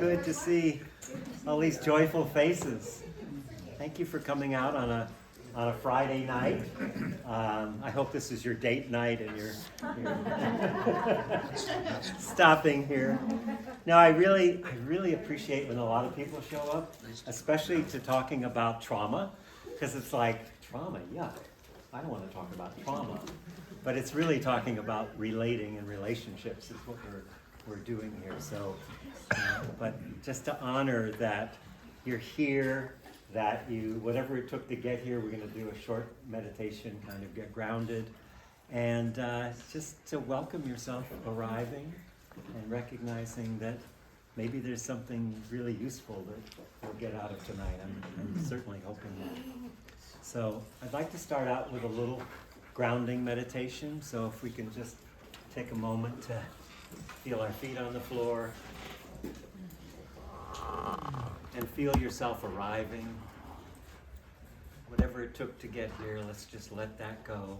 Good to see all these joyful faces. Thank you for coming out on a Friday night. I hope this is your date night and you're stopping here. No, I really appreciate when a lot of people show up, especially to talking about trauma, because it's like, trauma, yuck. I don't want to talk about trauma. But it's really talking about relating and relationships is what we're doing here. So, but just to honor that you're here, that you, whatever it took to get here, we're going to do a short meditation, kind of get grounded, and just to welcome yourself arriving and recognizing that maybe there's something really useful that we'll get out of tonight. I'm certainly hoping that. So I'd like to start out with a little grounding meditation. So if we can just take a moment to feel our feet on the floor and feel yourself arriving. Whatever it took to get here, let's just let that go.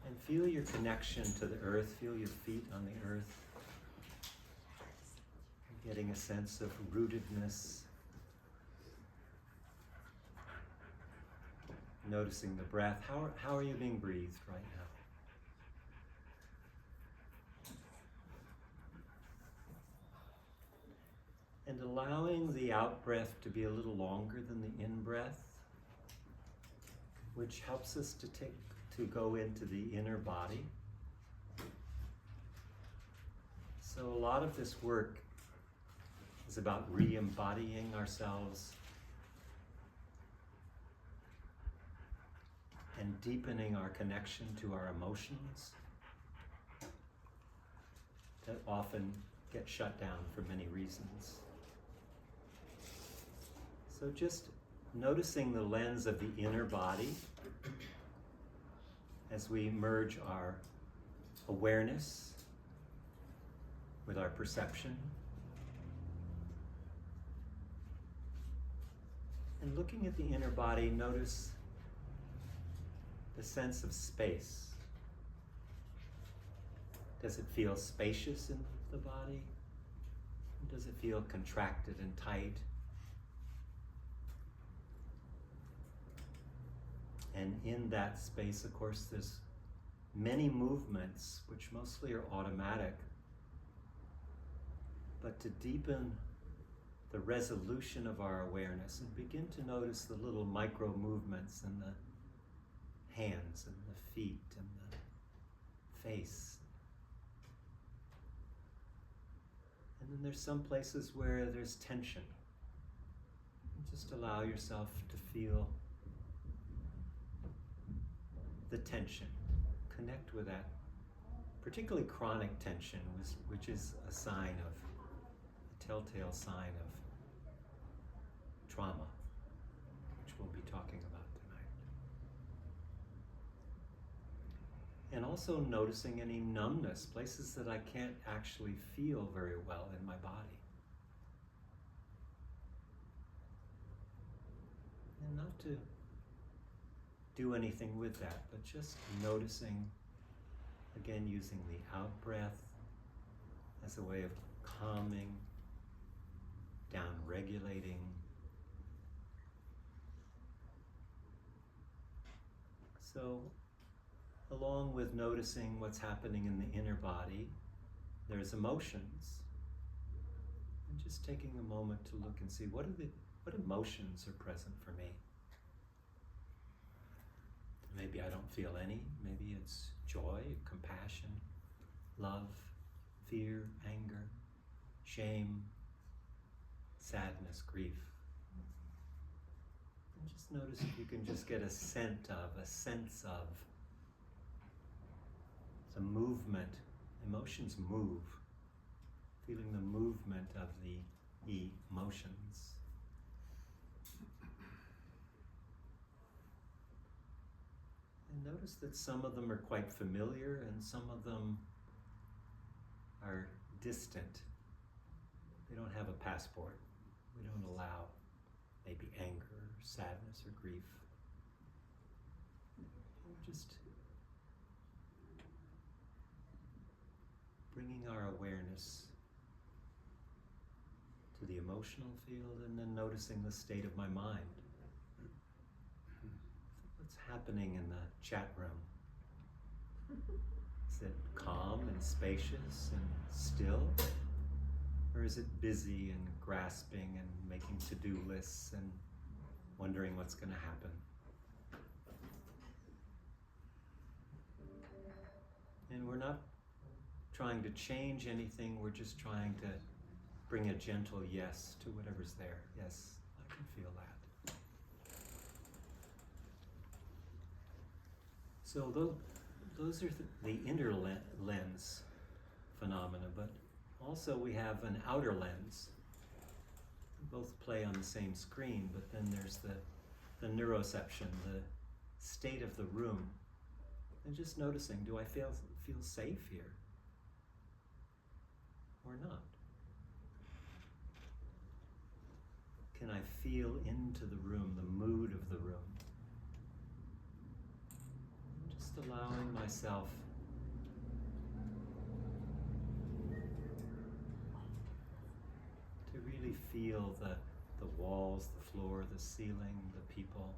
And feel your connection to the earth. Feel your feet on the earth. Getting a sense of rootedness. Noticing the breath. How are you being breathed right now? And allowing the out-breath to be a little longer than the in-breath, which helps us to go into the inner body. So a lot of this work is about re-embodying ourselves and deepening our connection to our emotions that often get shut down for many reasons. So just noticing the lens of the inner body as we merge our awareness with our perception. And looking at the inner body, notice the sense of space. Does it feel spacious in the body? Does it feel contracted and tight? And in that space, of course, there's many movements, which mostly are automatic. But to deepen the resolution of our awareness and begin to notice the little micro movements in the hands and the feet and the face. And then there's some places where there's tension. And just allow yourself to feel the tension. Connect with that, particularly chronic tension, which is a telltale sign of trauma, which we'll be talking about tonight. And also noticing any numbness, places that I can't actually feel very well in my body. And not to do anything with that, but just noticing, again, using the out-breath as a way of calming, down-regulating. So, along with noticing what's happening in the inner body, there's emotions. And just taking a moment to look and see what emotions are present for me. Maybe I don't feel any. Maybe it's joy, compassion, love, fear, anger, shame, sadness, grief. And just notice if you can just get a sense of the movement. Emotions move. Feeling the movement of the emotions. And notice that some of them are quite familiar and some of them are distant. They don't have a passport. We don't allow maybe anger or sadness or grief. Just bringing our awareness the emotional field, and then noticing the state of my mind. What's happening in the chat room? Is it calm and spacious and still? Or is it busy and grasping and making to-do lists and wondering what's going to happen? And we're not trying to change anything, we're just trying to bring a gentle yes to whatever's there. Yes, I can feel that. So those are the inner lens phenomena, but also we have an outer lens. We both play on the same screen, but then there's the neuroception, the state of the room. And just noticing, do I feel safe here or not? Can I feel into the room, the mood of the room? Just allowing myself to really feel the walls, the floor, the ceiling, the people.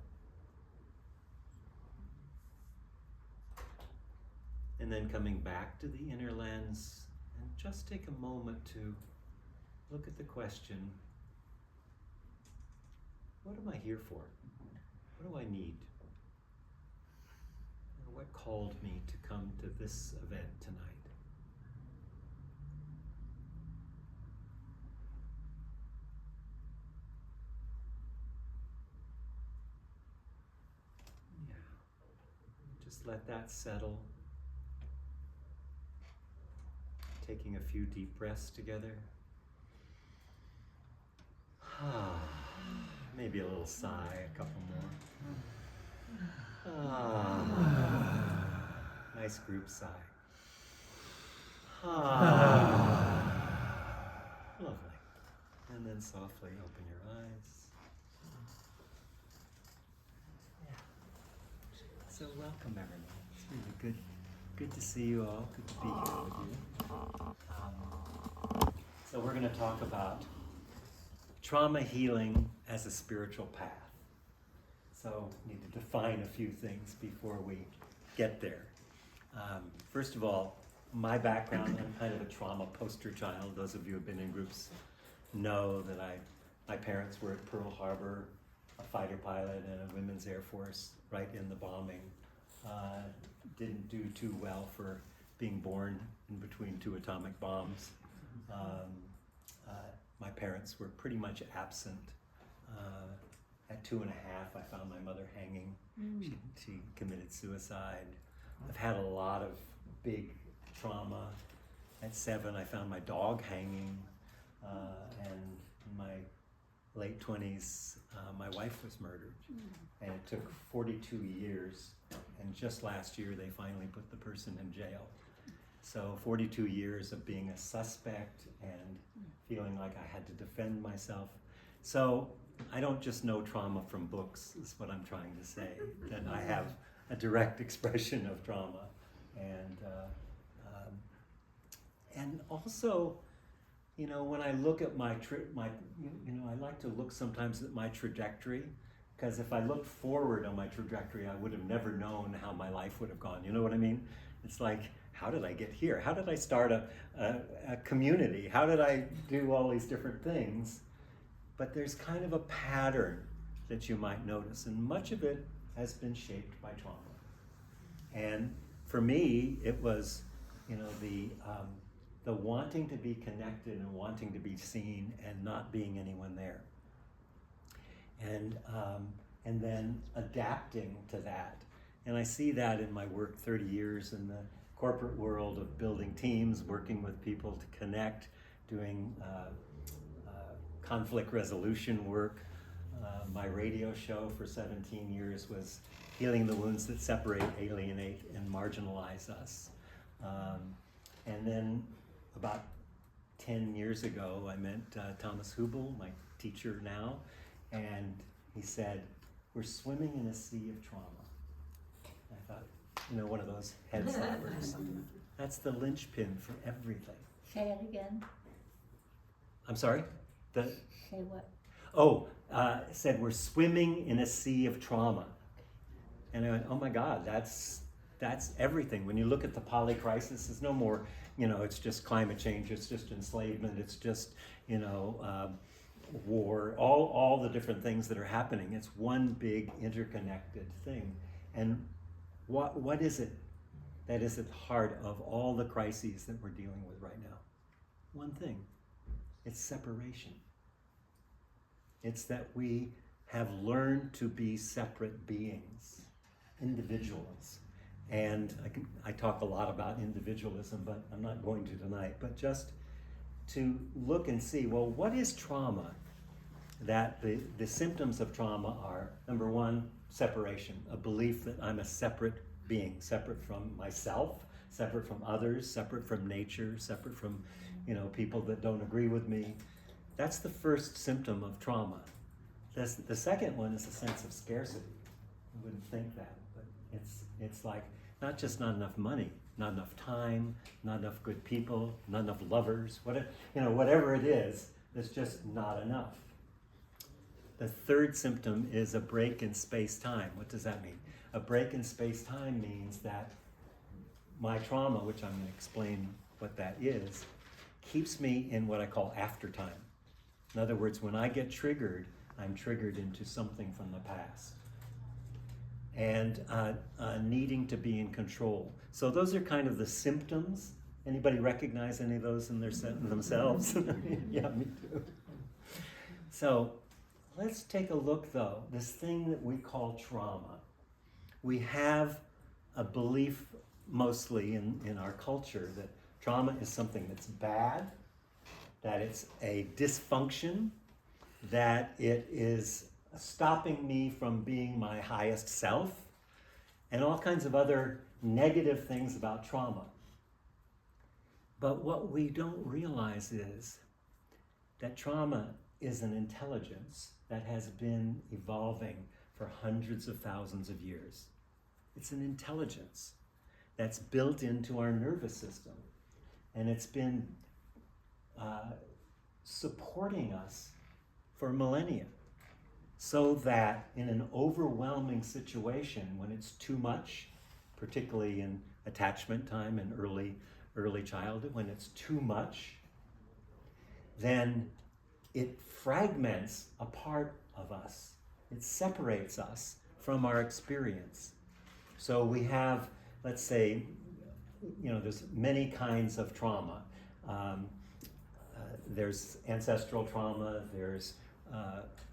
And then coming back to the inner lens, and just take a moment to look at the question, what am I here for? What do I need? Or what called me to come to this event tonight? Yeah. Just let that settle. Taking a few deep breaths together. Maybe a little sigh, a couple more. Nice group sigh. Lovely. And then softly open your eyes. Yeah. So welcome everyone. It's really good to see you all. Good to be here with you. So we're going to talk about trauma healing as a spiritual path. So we need to define a few things before we get there. First of all, my background, I'm kind of a trauma poster child. Those of you who have been in groups know that my parents were at Pearl Harbor, a fighter pilot in a women's Air Force right in the bombing. Didn't do too well for being born in between two atomic bombs. My parents were pretty much absent. At 2.5, I found my mother hanging. She committed suicide. I've had a lot of big trauma. At 7, I found my dog hanging. And in my late 20s, my wife was murdered. And it took 42 years. And just last year, they finally put the person in jail. So 42 years of being a suspect and feeling like I had to defend myself. So I don't just know trauma from books, is what I'm trying to say, that I have a direct expression of trauma. And also, you know, when I look at I like to look sometimes at my trajectory, because if I looked forward on my trajectory, I would have never known how my life would have gone. You know what I mean? It's like, how did I get here? How did I start a community? How did I do all these different things? But there's kind of a pattern that you might notice, and much of it has been shaped by trauma. And for me, it was, you know, the wanting to be connected and wanting to be seen and not being anyone there. And then adapting to that. And I see that in my work 30 years in the corporate world of building teams, working with people to connect, doing conflict resolution work. My radio show for 17 years was healing the wounds that separate, alienate, and marginalize us. And then about 10 years ago, I met Thomas Hubel, my teacher now, and he said, we're swimming in a sea of trauma. I thought, you know, one of those head slappers. That's the linchpin for everything. Say it again. I'm sorry? The, Say what? said we're swimming in a sea of trauma. And I went, oh my God, that's everything. When you look at the poly crisis, it's no more, it's just climate change, it's just enslavement, it's just, war, all the different things that are happening. It's one big interconnected thing. And what is it that is at the heart of all the crises that we're dealing with right now? One thing. It's separation. It's that we have learned to be separate beings, individuals. And I talk a lot about individualism, but I'm not going to tonight. But just to look and see, well, what is trauma? That the symptoms of trauma are, number one, separation, a belief that I'm a separate being, separate from myself, separate from others, separate from nature, separate from, people that don't agree with me. That's the first symptom of trauma. The second one is a sense of scarcity. You wouldn't think that, but it's like not just not enough money, not enough time, not enough good people, not enough lovers, whatever it is, it's just not enough. The third symptom is a break in space-time. What does that mean? A break in space-time means that my trauma, which I'm going to explain what that is, keeps me in what I call aftertime. In other words, when I get triggered, I'm triggered into something from the past. And needing to be in control. So those are kind of the symptoms. Anybody recognize any of those in themselves? Yeah, me too. So let's take a look, though. This thing that we call trauma. We have a belief, mostly in our culture, that trauma is something that's bad, that it's a dysfunction, that it is stopping me from being my highest self, and all kinds of other negative things about trauma. But what we don't realize is that trauma is an intelligence that has been evolving for hundreds of thousands of years. It's an intelligence that's built into our nervous system, and it's been supporting us for millennia. So that in an overwhelming situation, when it's too much, particularly in attachment time and early childhood, when it's too much, then it fragments a part of us. It separates us from our experience. So we have, let's say, there's many kinds of trauma. There's ancestral trauma, there's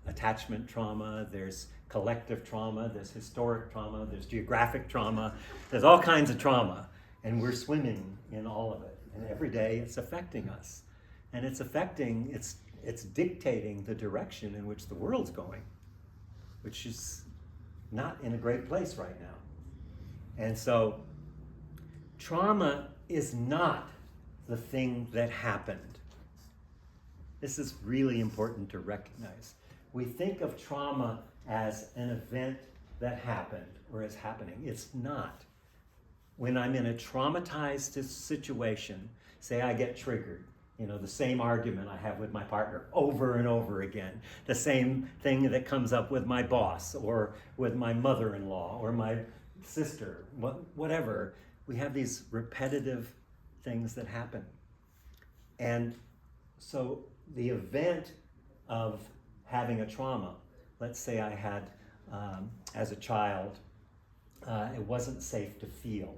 attachment trauma, there's collective trauma, there's historic trauma, there's geographic trauma, there's all kinds of trauma, and we're swimming in all of it. And every day it's affecting us. And it's dictating the direction in which the world's going, which is not in a great place right now. And so trauma is not the thing that happened. This is really important to recognize. We think of trauma as an event that happened or is happening. It's not. When I'm in a traumatized situation, say I get triggered, the same argument I have with my partner over and over again, the same thing that comes up with my boss or with my mother-in-law or my sister, whatever. We have these repetitive things that happen. And so the event of having a trauma, let's say I had, as a child, it wasn't safe to feel.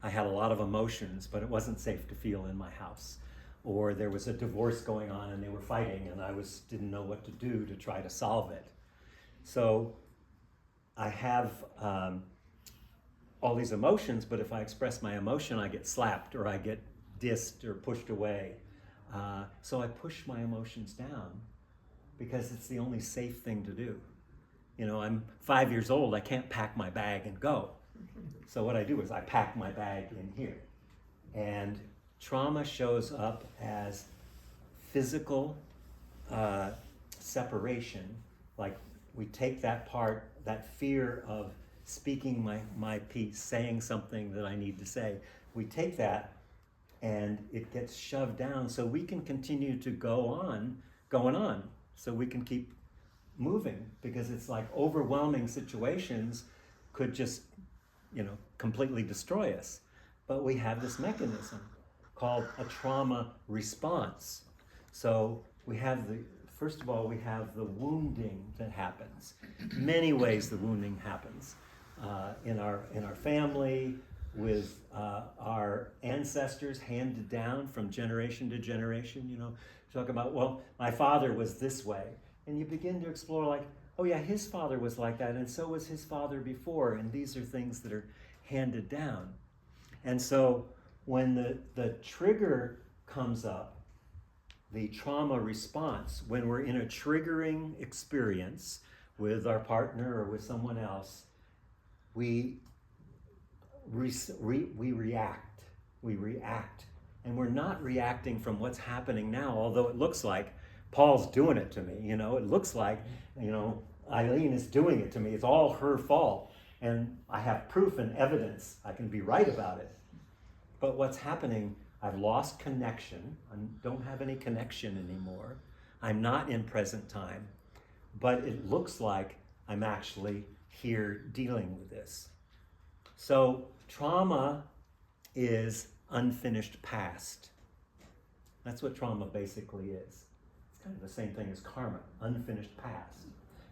I had a lot of emotions, but it wasn't safe to feel in my house. Or there was a divorce going on and they were fighting and I didn't know what to do to try to solve it. So I have all these emotions, but if I express my emotion, I get slapped or I get dissed or pushed away. So I push my emotions down because it's the only safe thing to do. I'm 5 years old, I can't pack my bag and go. So what I do is I pack my bag in here. And trauma shows up as physical separation, like we take that part, that fear of speaking my piece, saying something that I need to say, we take that and it gets shoved down so we can continue to go going on so we can keep moving, because it's like overwhelming situations could just, completely destroy us. But we have this mechanism called a trauma response. So first of all, we have the wounding that happens. Many ways the wounding happens. In our family, with our ancestors, handed down from generation to generation. Talk about, well, my father was this way. And you begin to explore like, oh yeah, his father was like that, and so was his father before, and these are things that are handed down. And so when the trigger comes up, the trauma response, when we're in a triggering experience with our partner or with someone else, we react. We react. And we're not reacting from what's happening now, although it looks like Paul's doing it to me. It looks like, Eileen is doing it to me. It's all her fault. And I have proof and evidence. I can be right about it. But what's happening, I've lost connection. I don't have any connection anymore. I'm not in present time. But it looks like I'm actually here dealing with this. So trauma is unfinished past. That's what trauma basically is. It's kind of the same thing as karma, unfinished past.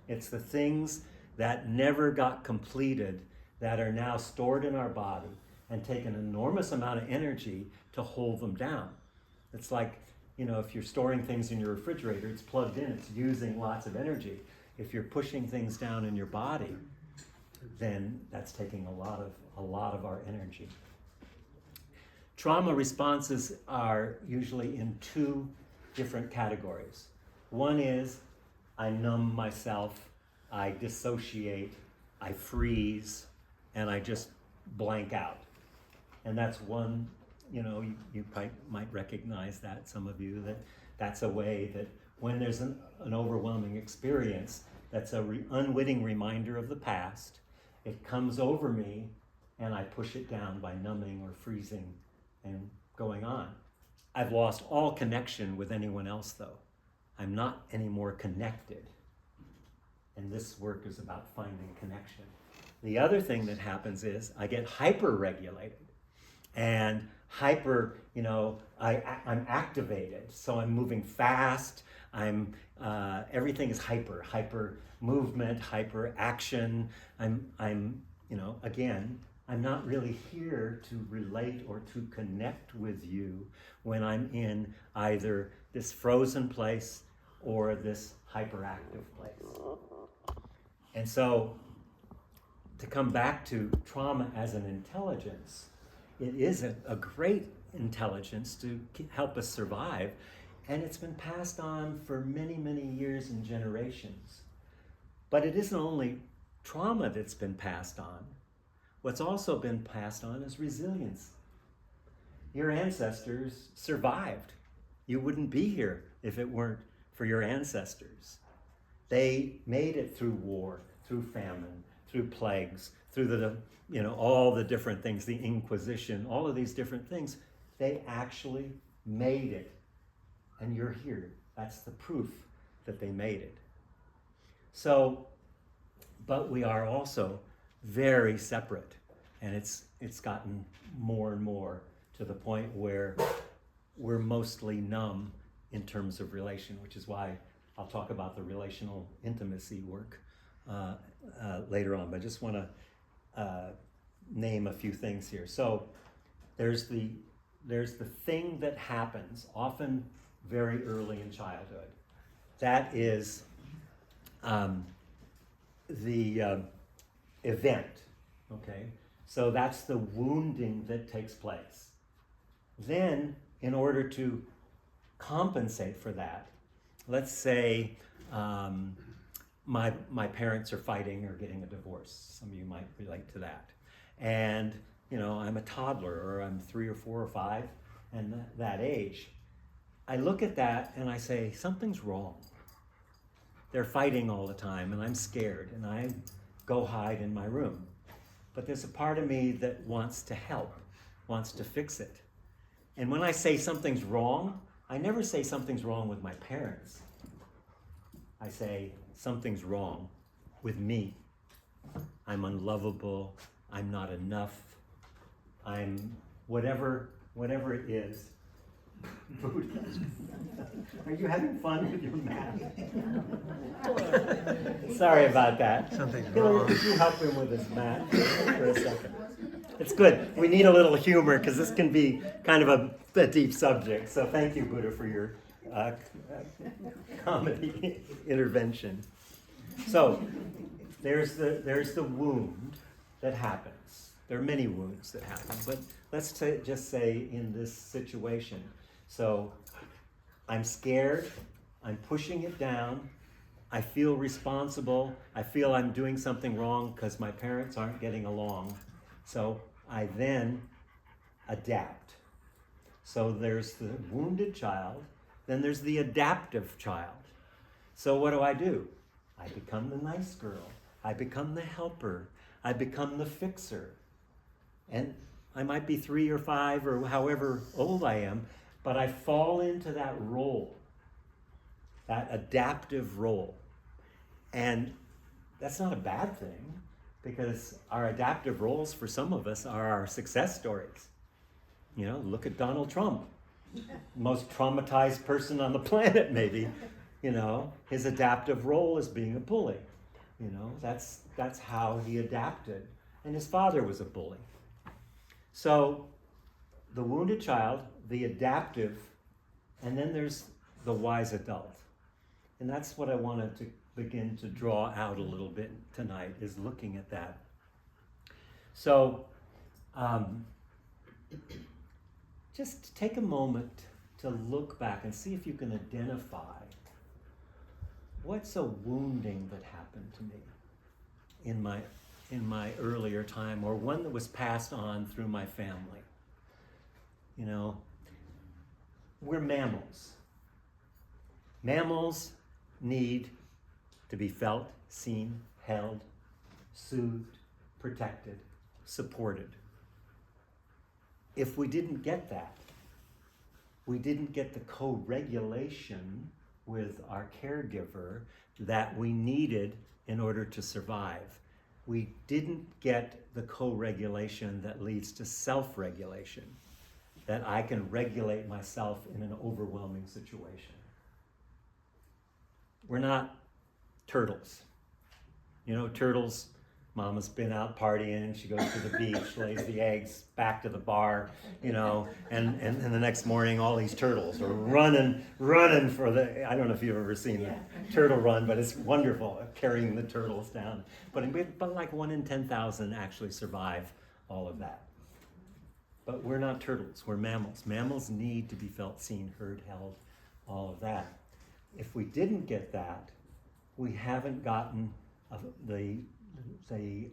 It's the things that never got completed that are now stored in our body and take an enormous amount of energy to hold them down. It's like, if you're storing things in your refrigerator, it's plugged in, it's using lots of energy. If you're pushing things down in your body, then that's taking a lot of our energy. Trauma responses are usually in two different categories. One is I numb myself, I dissociate, I freeze, and I just blank out. And that's one, you probably might recognize that, some of you, that's a way that when there's an overwhelming experience, that's an unwitting reminder of the past. It comes over me and I push it down by numbing or freezing and going on. I've lost all connection with anyone else though. I'm not anymore connected. And this work is about finding connection. The other thing that happens is I get hyper-regulated. And I'm activated. So I'm moving fast. Everything is hyper movement, hyper action. I'm not really here to relate or to connect with you when I'm in either this frozen place or this hyperactive place. And so to come back to trauma as an intelligence, it is a great intelligence to help us survive, and it's been passed on for many, many years and generations. But it isn't only trauma that's been passed on. What's also been passed on is resilience. Your ancestors survived. You wouldn't be here if it weren't for your ancestors. They made it through war, through famine, through plagues, through all the different things, the Inquisition, all of these different things. They actually made it. And you're here. That's the proof that they made it. So, but we are also very separate. And it's gotten more and more to the point where we're mostly numb in terms of relation, which is why I'll talk about the relational intimacy work later on. But I just want to name a few things here. So there's the thing that happens often very early in childhood. That is the event, okay? So that's the wounding that takes place. Then, in order to compensate for that, let's say my parents are fighting or getting a divorce. Some of you might relate to that. And, I'm a toddler, or I'm 3 or 4 or 5, and that age. I look at that and I say, something's wrong. They're fighting all the time and I'm scared and I go hide in my room. But there's a part of me that wants to help, wants to fix it. And when I say something's wrong, I never say something's wrong with my parents. I say, something's wrong with me. I'm unlovable, I'm not enough, I'm whatever it is. Are you having fun with your mat? Sorry about that. Something's Hillary, wrong. could you help him with his mat for a second? It's good. We need a little humor because this can be kind of a deep subject. So thank you, Buddha, for your comedy intervention. So there's the wound that happens. There are many wounds that happen, but let's just say in this situation. So I'm scared, I'm pushing it down, I feel responsible, I feel I'm doing something wrong because my parents aren't getting along. So I then adapt. So there's the wounded child, then there's the adaptive child. So what do? I become the nice girl, I become the helper, I become the fixer. And I might be 3 or 5 or however old I am, but I fall into that role, that adaptive role. And that's not a bad thing, because our adaptive roles for some of us are our success stories. You know, look at Donald Trump, most traumatized person on the planet maybe. You know, his adaptive role is being a bully. You know, that's how he adapted. And his father was a bully. So the wounded child, the adaptive, and then there's the wise adult. And that's what I wanted to begin to draw out a little bit tonight, is looking at that. So just take a moment to look back and see if you can identify what's a wounding that happened to me in my earlier time, or one that was passed on through my family. You know, we're mammals. Mammals need to be felt, seen, held, soothed, protected, supported. If we didn't get that, we didn't get the co-regulation with our caregiver that we needed in order to survive. We didn't get the co-regulation that leads to self-regulation, that I can regulate myself in an overwhelming situation. We're not turtles. You know, turtles, mama's been out partying, she goes to the beach, lays the eggs back to the bar, you know, and the next morning all these turtles are running for the, I don't know if you've ever seen the turtle run, but it's wonderful, carrying the turtles down. But like 1 in 10,000 actually survive all of that. But we're not turtles, we're mammals. Mammals need to be felt, seen, heard, held, all of that. If we didn't get that, we haven't gotten the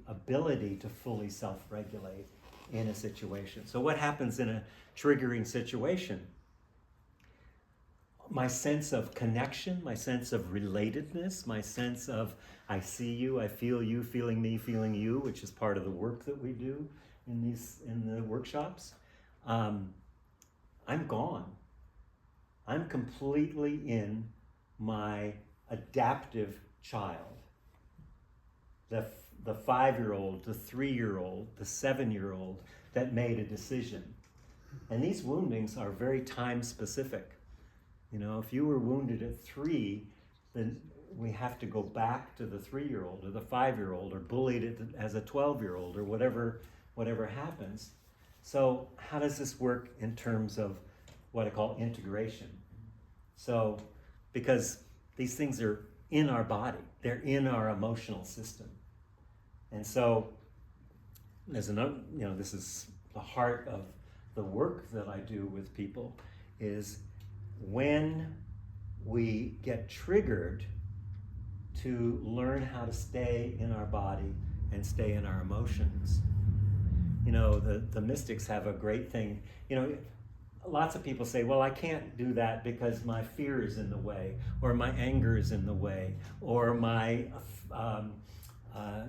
ability to fully self-regulate in a situation. So what happens in a triggering situation? My sense of connection, my sense of relatedness, my sense of I see you, I feel you, feeling me, feeling you, which is part of the work that we do in the workshops. I'm gone. I'm completely in my adaptive child. The 5-year-old, the 3-year-old, the 7-year-old that made a decision. And these woundings are very time specific. You know, if you were wounded at 3, then we have to go back to the 3-year-old or the 5-year-old, or bullied as a 12-year-old, or whatever happens. So how does this work in terms of what I call integration? So, because these things are in our body, they're in our emotional system. And so there's another, you know, this is the heart of the work that I do with people, is when we get triggered, to learn how to stay in our body and stay in our emotions. You know, the mystics have a great thing. You know, lots of people say, well, I can't do that because my fear is in the way, or my anger is in the way, or my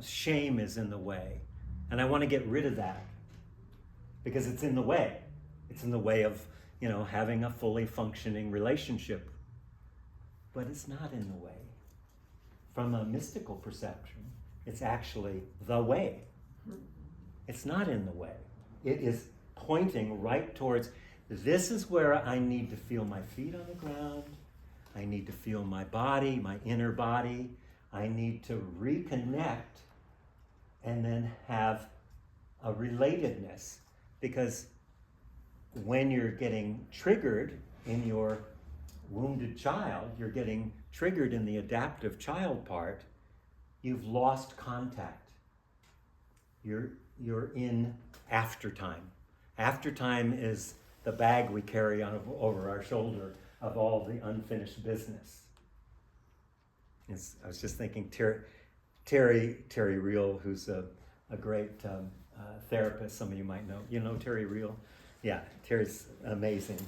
shame is in the way. And I want to get rid of that because it's in the way. It's in the way of, you know, having a fully functioning relationship. But it's not in the way. from a mystical perception, it's actually the way. It's not in the way. It is pointing right towards, this is where I need to feel my feet on the ground. I need to feel my body, my inner body. I need to reconnect and then have a relatedness. Because when you're getting triggered in your wounded child, you're getting triggered in the adaptive child part, you've lost contact. You're in aftertime. Aftertime is the bag we carry on over our shoulder of all the unfinished business. I was just thinking, Terry Real, who's a great therapist, some of you might know. You know Terry Real? Yeah, Terry's amazing.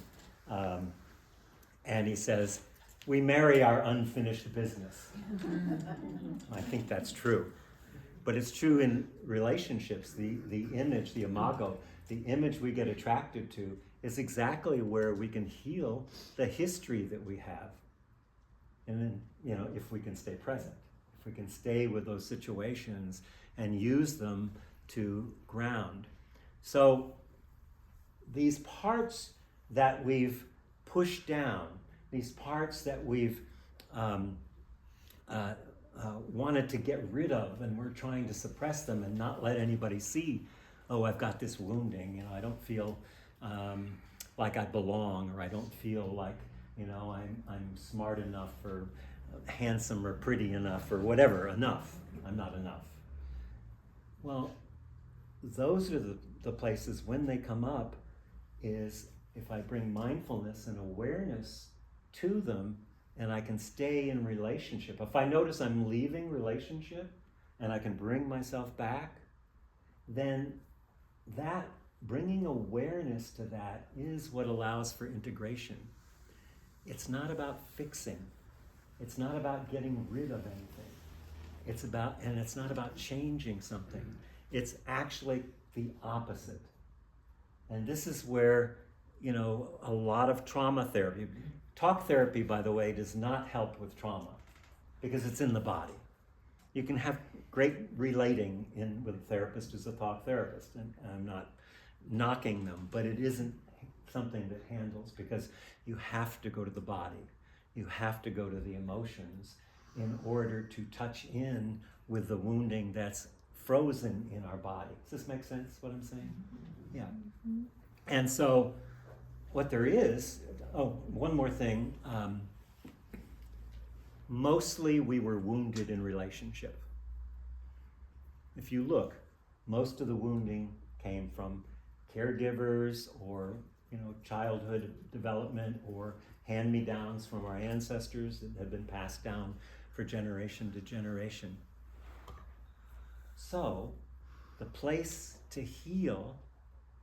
And he says, we marry our unfinished business. I think that's true. But it's true in relationships. The image, the imago, the image we get attracted to is exactly where we can heal the history that we have. And then, if we can stay present, if we can stay with those situations and use them to ground. So these parts that we've pushed down, these parts that we've wanted to get rid of, and we're trying to suppress them and not let anybody see, oh, I've got this wounding, I don't feel like I belong, or I don't feel like, I'm smart enough, or handsome, or pretty enough, or whatever, enough. I'm not enough. Well, those are the places when they come up, is if I bring mindfulness and awareness to them, and I can stay in relationship. If I notice I'm leaving relationship and I can bring myself back, then that bringing awareness to that is what allows for integration. It's not about fixing. It's not about getting rid of anything. It's not about changing something. It's actually the opposite. And this is where, a lot of trauma therapy. Talk therapy, by the way, does not help with trauma because it's in the body. You can have great relating with a therapist who's a talk therapist, and I'm not knocking them, but it isn't something that handles, because you have to go to the body. You have to go to the emotions in order to touch in with the wounding that's frozen in our body. Does this make sense, what I'm saying? Yeah. And so what there is, one more thing. Mostly we were wounded in relationship. If you look, most of the wounding came from caregivers, or childhood development, or hand-me-downs from our ancestors that have been passed down for generation to generation. So the place to heal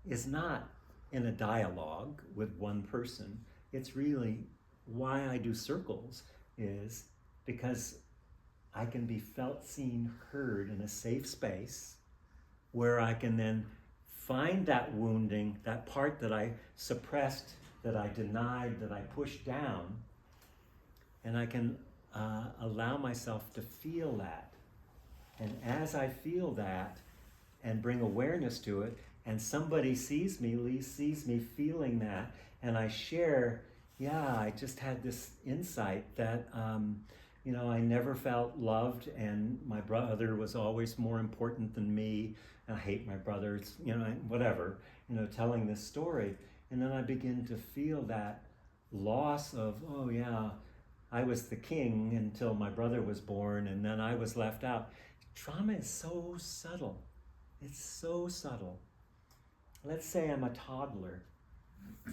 is not in a dialogue with one person. It's really why I do circles, is because I can be felt, seen, heard in a safe space where I can then find that wounding, that part that I suppressed, that I denied, that I pushed down, and I can allow myself to feel that. And as I feel that and bring awareness to it, and somebody sees me feeling that, and I share, I just had this insight that, I never felt loved, and my brother was always more important than me, and I hate my brother, it's, whatever, telling this story. And then I begin to feel that loss of, I was the king until my brother was born, and then I was left out. Trauma is so subtle. It's so subtle. Let's say I'm a toddler,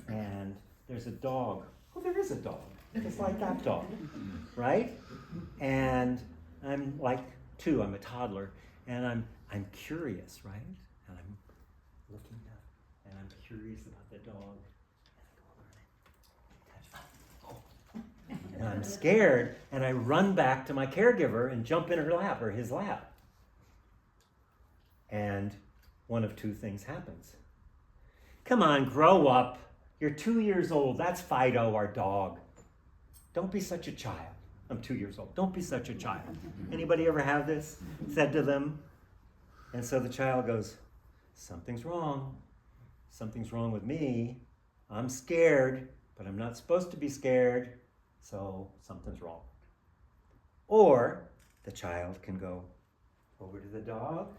and there's a dog. Oh, there is a dog, just like that dog, right? And I'm like 2, I'm a toddler, and I'm curious, right? And I'm looking up, and I'm curious about the dog. And I'm scared, and I run back to my caregiver and jump in her lap, or his lap. And one of 2 things happens. Come on, grow up. You're 2 years old. That's Fido, our dog. Don't be such a child. I'm 2 years old. Don't be such a child. Anybody ever have this said to them? And so the child goes, something's wrong. Something's wrong with me. I'm scared, but I'm not supposed to be scared, so something's wrong. Or the child can go over to the dog,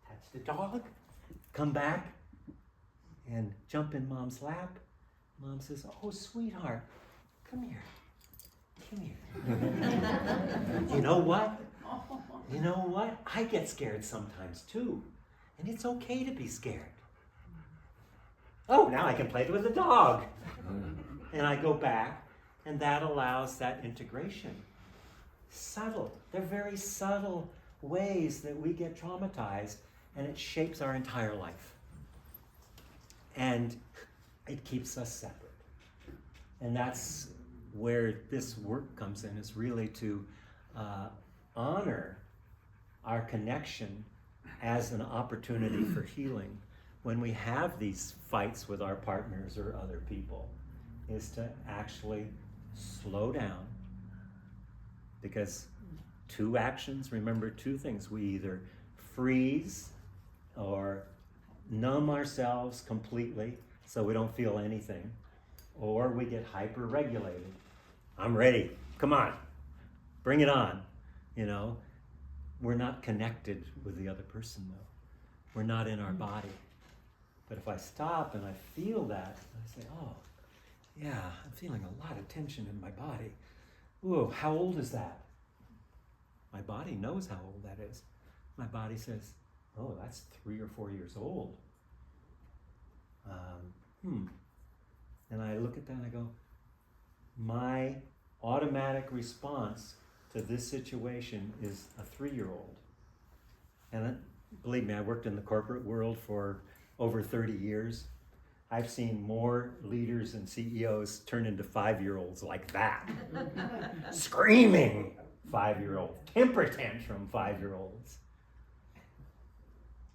touch the dog, come back and jump in mom's lap. Mom says, oh, sweetheart, come here. Come here. You know what? You know what? I get scared sometimes too. And it's okay to be scared. Oh, now I can play with the dog. And I go back, and that allows that integration. Subtle. They're very subtle ways that we get traumatized, and it shapes our entire life. And it keeps us separate. And that's where this work comes in, is really to honor our connection as an opportunity for healing. When we have these fights with our partners or other people, is to actually slow down. Because two actions, remember two things. We either freeze or numb ourselves completely so we don't feel anything, or we get hyper-regulated. I'm ready, come on, bring it on. You know, we're not connected with the other person though. We're not in our body. But if I stop and I feel that, I say, oh, yeah, I'm feeling a lot of tension in my body. Ooh, how old is that? My body knows how old that is. My body says, oh, that's 3 or 4 years old. And I look at that and I go, my automatic response to this situation is a 3-year-old. And believe me, I worked in the corporate world for over 30 years. I've seen more leaders and CEOs turn into 5-year-olds like that. Screaming 5-year-olds, temper tantrum 5-year-olds.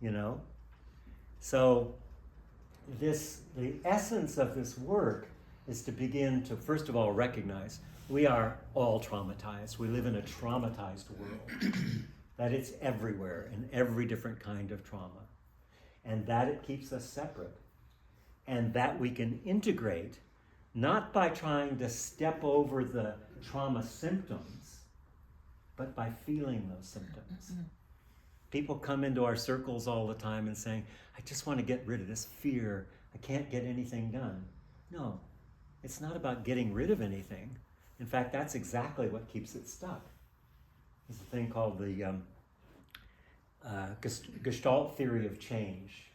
You know? So the essence of this work is to begin to, first of all, recognize we are all traumatized. We live in a traumatized world. That it's everywhere, in every different kind of trauma. And that it keeps us separate. And that we can integrate, not by trying to step over the trauma symptoms, but by feeling those symptoms. People come into our circles all the time and saying, I just want to get rid of this fear. I can't get anything done. No, it's not about getting rid of anything. In fact, that's exactly what keeps it stuck. There's a thing called the Gestalt theory of change,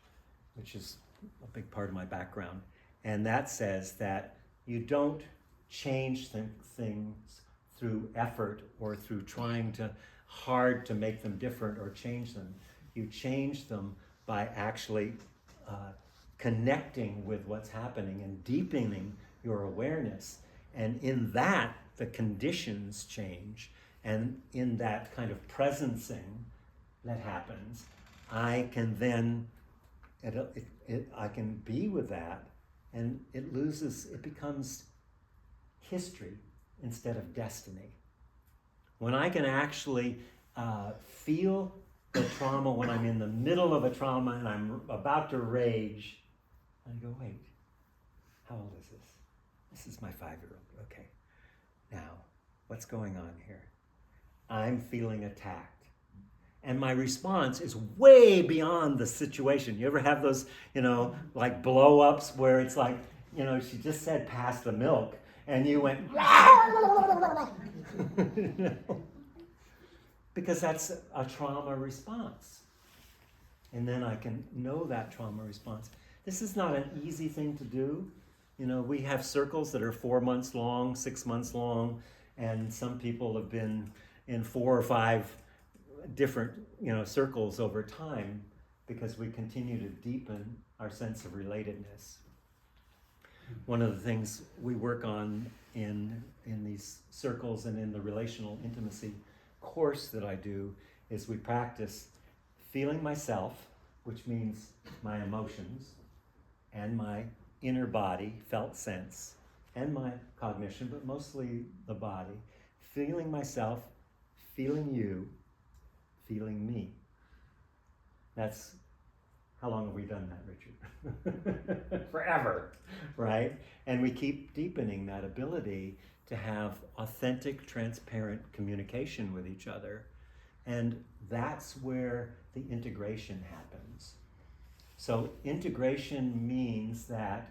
which is a big part of my background. And that says that you don't change things through effort or through trying hard to make them different or change them. You change them by actually connecting with what's happening and deepening your awareness. And in that, the conditions change. And in that kind of presencing that happens, I can then, I can be with that, and it becomes history instead of destiny. When I can actually feel the trauma when I'm in the middle of a trauma and I'm about to rage, I go, wait, how old is this? This is my 5-year-old. Okay. Now, what's going on here? I'm feeling attacked. And my response is way beyond the situation. You ever have those, like blow-ups where it's like, she just said pass the milk, and you went, because that's a trauma response. And then I can know that trauma response. This is not an easy thing to do. We have circles that are 4 months long, 6 months long, and some people have been in 4 or 5 different, circles over time because we continue to deepen our sense of relatedness. One of the things we work on in these circles and in the relational intimacy course that I do is we practice feeling myself, which means my emotions and my inner body, felt sense, and my cognition, but mostly the body. feeling myself, feeling you, feeling me. That's, how long have we done that, Richard? Forever, right? And we keep deepening that ability to have authentic, transparent communication with each other. And that's where the integration happens. So integration means that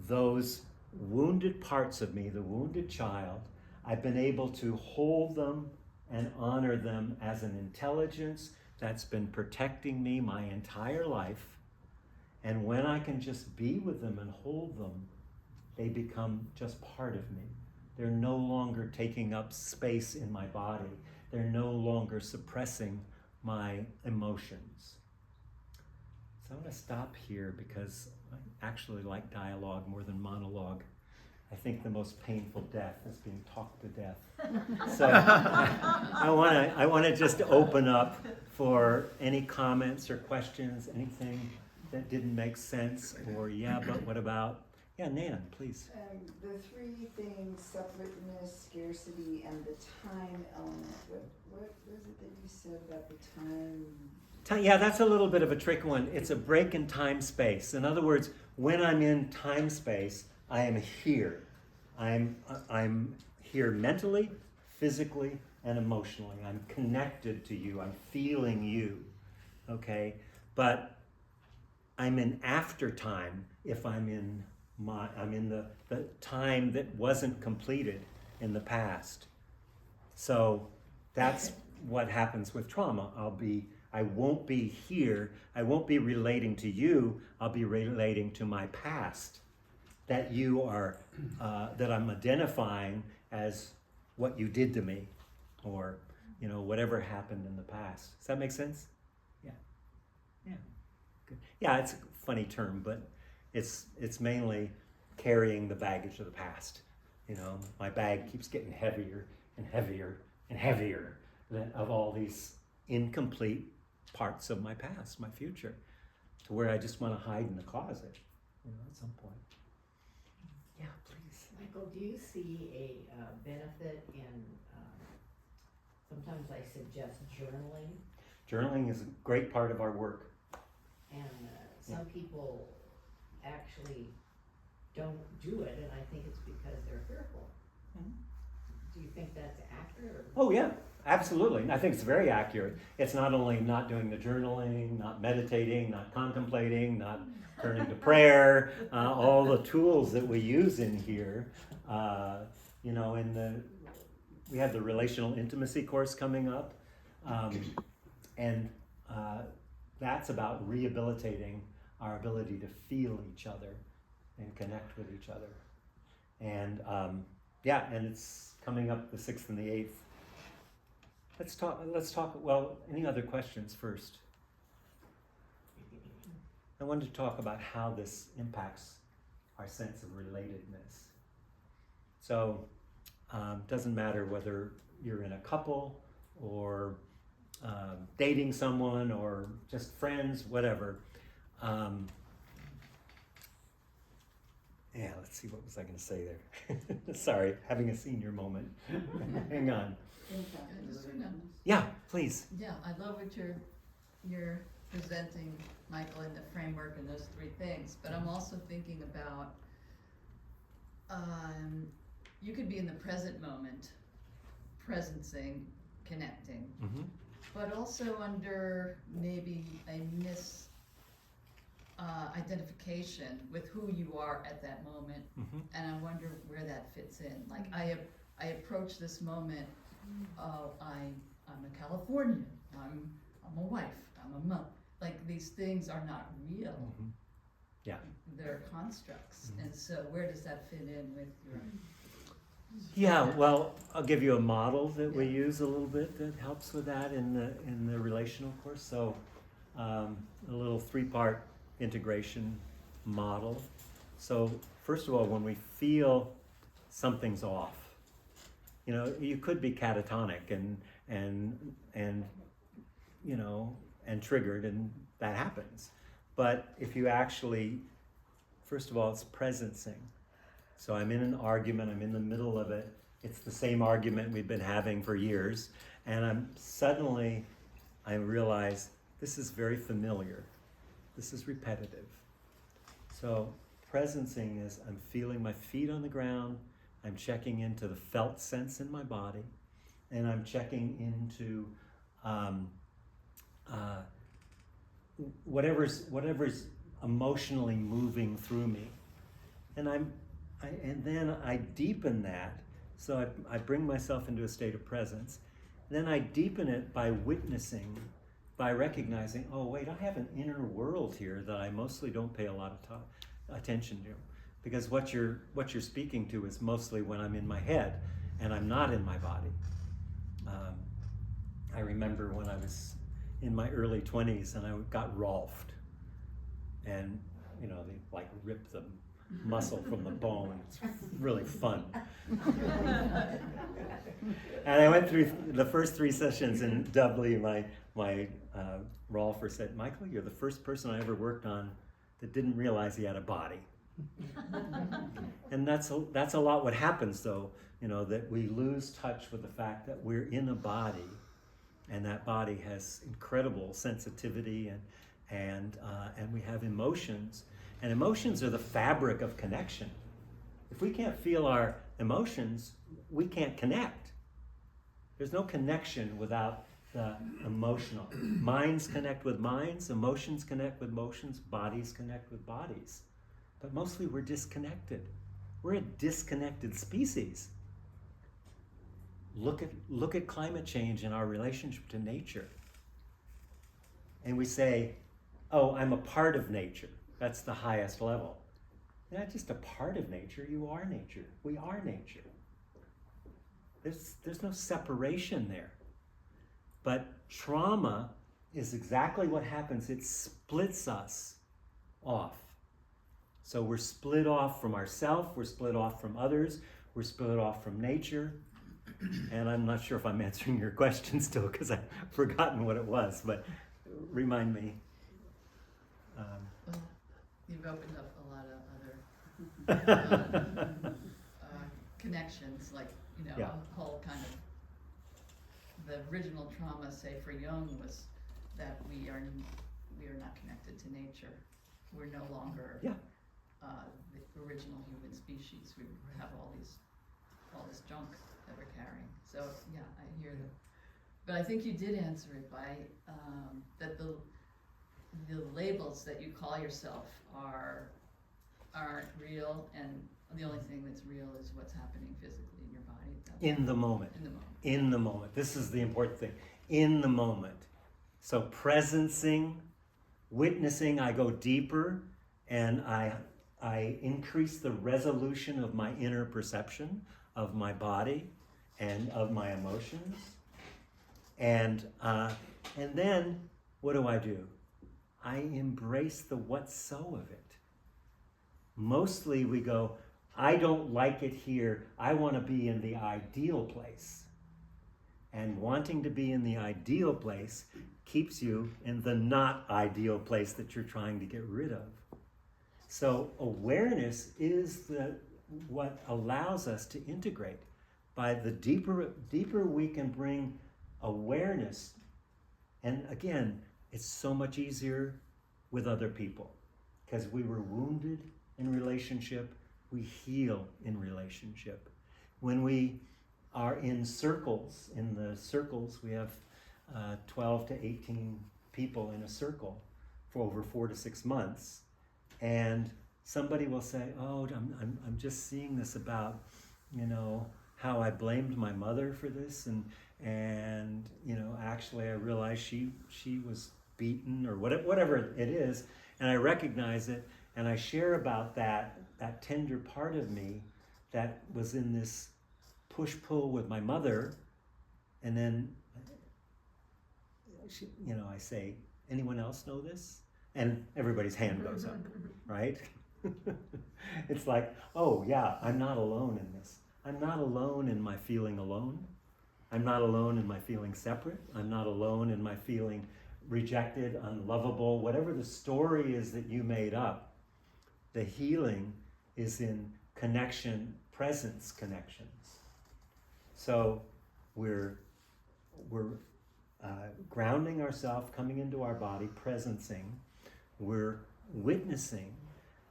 those wounded parts of me, the wounded child, I've been able to hold them and honor them as an intelligence that's been protecting me my entire life. And when I can just be with them and hold them, they become just part of me. They're no longer taking up space in my body. They're no longer suppressing my emotions. So I'm going to stop here because I actually like dialogue more than monologue. I think the most painful death is being talked to death. So I want to just open up for any comments or questions, anything that didn't make sense, or yeah, but what about? Yeah, Nan, please. The three things, separateness, scarcity, and the time element. What was it that you said about the time? Yeah, that's a little bit of a tricky one. It's a break in time space. In other words, when I'm in time space, I am here. I'm here mentally, physically, and emotionally. I'm connected to you. I'm feeling you. Okay? But I'm in after time if I'm in the time that wasn't completed in the past. So that's what happens with trauma. I won't be here. I won't be relating to you. I'll be relating to my past. That you are, that I'm identifying as what you did to me, or whatever happened in the past. Does that make sense? Yeah. Good. Yeah, it's a funny term, but it's mainly carrying the baggage of the past. My bag keeps getting heavier and heavier and heavier of all these incomplete parts of my past, my future, to where I just want to hide in the closet, at some point. Yeah, please. Michael, do you see a benefit in, sometimes I suggest journaling, Journaling is a great part of our work. and some people actually don't do it, and I think it's because they're fearful. Do you think that's accurate? Oh yeah, absolutely. I think it's very accurate. It's not only not doing the journaling, not meditating, not contemplating, not turning to prayer, all the tools that we use in here. We have the relational intimacy course coming up, and that's about rehabilitating our ability to feel each other and connect with each other. And and it's coming up the 6th and the 8th. Let's talk, well, any other questions first? I wanted to talk about how this impacts our sense of relatedness. So, doesn't matter whether you're in a couple or dating someone or just friends, whatever. Let's see, what was I going to say there? Sorry, having a senior moment. Hang on. Yeah, please. Yeah, I love what you're presenting, Michael, in the framework and those three things. But I'm also thinking about you could be in the present moment, presencing, connecting, but also under maybe a identification with who you are at that moment, and I wonder where that fits in. Like I approach this moment. I'm a Californian. I'm a wife. I'm a mom. Like these things are not real. Yeah. They're constructs, and so where does that fit in with your? Yeah, well, I'll give you a model that we use a little bit that helps with that in the relational course. So, a little 3-part integration model. So, first of all, when we feel something's off, you could be catatonic and triggered, and that happens. But if you actually, first of all, it's presencing. So I'm in an argument, I'm in the middle of it, It's the same argument we've been having for years, and I realize this is very familiar. This is repetitive. So presencing is I'm feeling my feet on the ground, I'm checking into the felt sense in my body, and I'm checking into whatever's emotionally moving through me. And then I deepen that. So I bring myself into a state of presence. Then I deepen it by witnessing, by recognizing, oh wait, I have an inner world here that I mostly don't pay a lot of attention to. Because what you're speaking to is mostly when I'm in my head and I'm not in my body. I remember when I was in my early 20s and I got Rolfed. And, you know, they like rip the muscle from the bone. It's really fun. And I went through the first 3 sessions, and doubly my Rolfer said, Michael, you're the first person I ever worked on that didn't realize he had a body. And that's a lot what happens, though, you know, that we lose touch with the fact that we're in a body, and that body has incredible sensitivity, and we have emotions. And emotions are the fabric of connection. If we can't feel our emotions, we can't connect. There's no connection without the emotional. Minds connect with minds, emotions connect with emotions, bodies connect with bodies. But mostly we're disconnected. We're a disconnected species. Look at climate change and our relationship to nature. And we say, oh, I'm a part of nature. That's the highest level. You're not just a part of nature, you are nature. We are nature. There's no separation there. But trauma is exactly what happens. It splits us off. So we're split off from ourselves, we're split off from others, we're split off from nature. And I'm not sure if I'm answering your question still because I've forgotten what it was, but remind me. Well, you've opened up a lot of other connections, like, you know, Yeah. a whole kind of, the original trauma, say for Jung, was that we are not connected to nature. We're no longer the original human species. We have all this junk that we're carrying. So yeah, I hear that. But I think you did answer it by that the labels that you call yourself aren't real, and the only thing that's real is what's happening physically in your body. In the moment. In the moment. In the moment. This is the important thing. In the moment. So presencing, witnessing, I go deeper, and I increase the resolution of my inner perception of my body and of my emotions. And then what do? I embrace the what's so of it. Mostly we go, I don't like it here. I want to be in the ideal place. And wanting to be in the ideal place keeps you in the not ideal place that you're trying to get rid of. So awareness is what allows us to integrate. By the deeper we can bring awareness, and again, it's so much easier with other people because we were wounded in relationship, we heal in relationship. When we are in circles, we have 12 to 18 people in a circle for over 4 to 6 months, and somebody will say, oh, I'm just seeing this about, you know, how I blamed my mother for this, and you know, actually I realized she was beaten or whatever it is, and I recognize it, and I share about that tender part of me that was in this push-pull with my mother, and then I say, anyone else know this? And everybody's hand goes up, right? It's like, oh yeah, I'm not alone in this. I'm not alone in my feeling alone. I'm not alone in my feeling separate. I'm not alone in my feeling rejected, unlovable, whatever the story is that you made up. The healing is in connection, presence connections. So we're grounding ourselves, coming into our body, presencing. We're witnessing